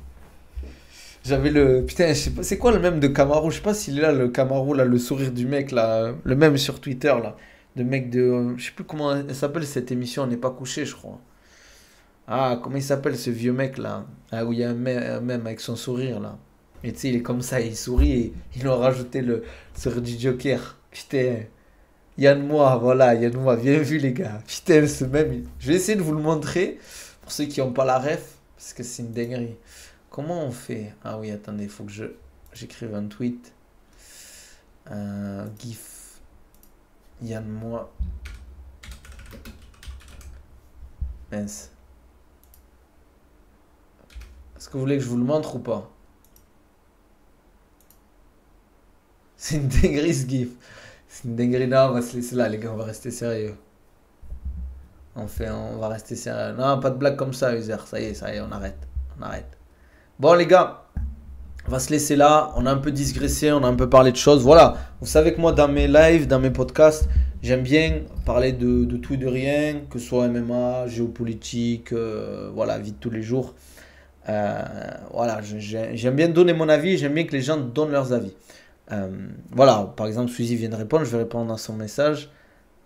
J'avais le. Putain, je sais pas. C'est quoi le même de Camaro? Je sais pas s'il est là, le Camaro, là, le sourire du mec, là. Le même sur Twitter, là. De mec de. Je sais plus comment elle s'appelle cette émission, On n'est pas couché, je crois. Ah, comment il s'appelle ce vieux mec, là? Ah, où il y a un même avec son sourire, là. Et tu sais, il est comme ça, il sourit et ils ont rajouté le sourire du Joker. Putain. Yann Moix, voilà, Yann Moix, bien vu, les gars. Putain, ce même. Je vais essayer de vous le montrer pour ceux qui n'ont pas la ref, parce que c'est une dinguerie. Comment on fait? Ah oui, attendez, il faut que j'écrive un tweet. GIF. Yann Moix. Mince. Est-ce que vous voulez que je vous le montre ou pas? C'est une dinguerie ce GIF. C'est une dinguerie. Non, on va se laisser là, les gars, on va rester sérieux. On va rester sérieux. Non, pas de blague comme ça, User. Ça y est, on arrête. On arrête. Bon, les gars, on va se laisser là. On a un peu digressé, on a un peu parlé de choses. Voilà, vous savez que moi, dans mes lives, dans mes podcasts, j'aime bien parler de tout et de rien, que ce soit MMA, géopolitique, voilà, vie de tous les jours. Voilà, j'aime bien donner mon avis, j'aime bien que les gens donnent leurs avis. Voilà, par exemple, Suzy vient de répondre, je vais répondre à son message.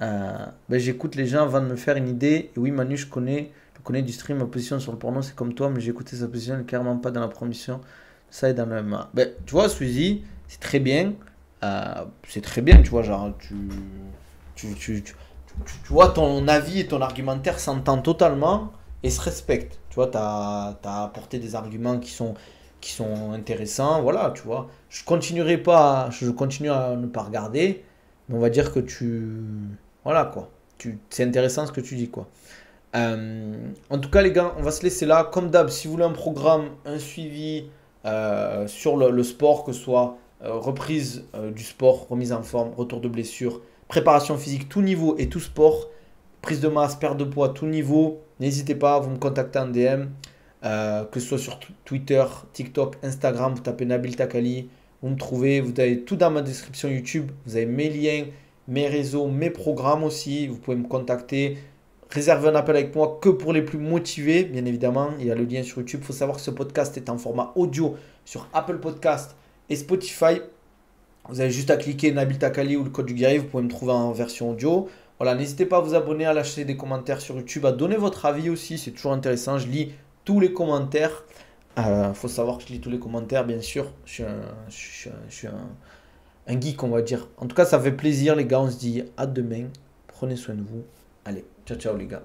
Ben, j'écoute les gens avant de me faire une idée. Et oui, Manu, je connais du stream. Ma position sur le porno, c'est comme toi, mais j'ai écouté sa position, elle est clairement pas dans la promotion. Ça est dans le MMA. Ben, tu vois, Suzy, c'est très bien. C'est très bien, tu vois, genre, tu vois, ton avis et ton argumentaire s'entendent totalement et se respectent. Tu vois, tu as apporté des arguments qui sont intéressants. Voilà, tu vois. Je continue à ne pas regarder, mais on va dire que voilà, quoi. C'est intéressant ce que tu dis, quoi. En tout cas, les gars, on va se laisser là. Comme d'hab, si vous voulez un programme, un suivi sur le sport, que ce soit reprise du sport, remise en forme, retour de blessure, préparation physique, tout niveau et tout sport, prise de masse, perte de poids, tout niveau, n'hésitez pas, vous me contactez en DM, que ce soit sur Twitter, TikTok, Instagram, vous tapez Nabil Takali, vous me trouvez, vous avez tout dans ma description YouTube, vous avez mes liens, mes réseaux, mes programmes aussi, vous pouvez me contacter. Réservez un appel avec moi que pour les plus motivés, bien évidemment. Il y a le lien sur YouTube. Il faut savoir que ce podcast est en format audio sur Apple Podcast et Spotify. Vous avez juste à cliquer Nabil Takali ou le code du guerrier. Vous pouvez me trouver en version audio. Voilà, n'hésitez pas à vous abonner, à lâcher des commentaires sur YouTube, à donner votre avis aussi. C'est toujours intéressant. Je lis tous les commentaires. Faut savoir que je lis tous les commentaires, bien sûr. Je suis un geek, on va dire. En tout cas, ça fait plaisir, les gars. On se dit à demain. Prenez soin de vous. Allez, ciao, ciao, les gars.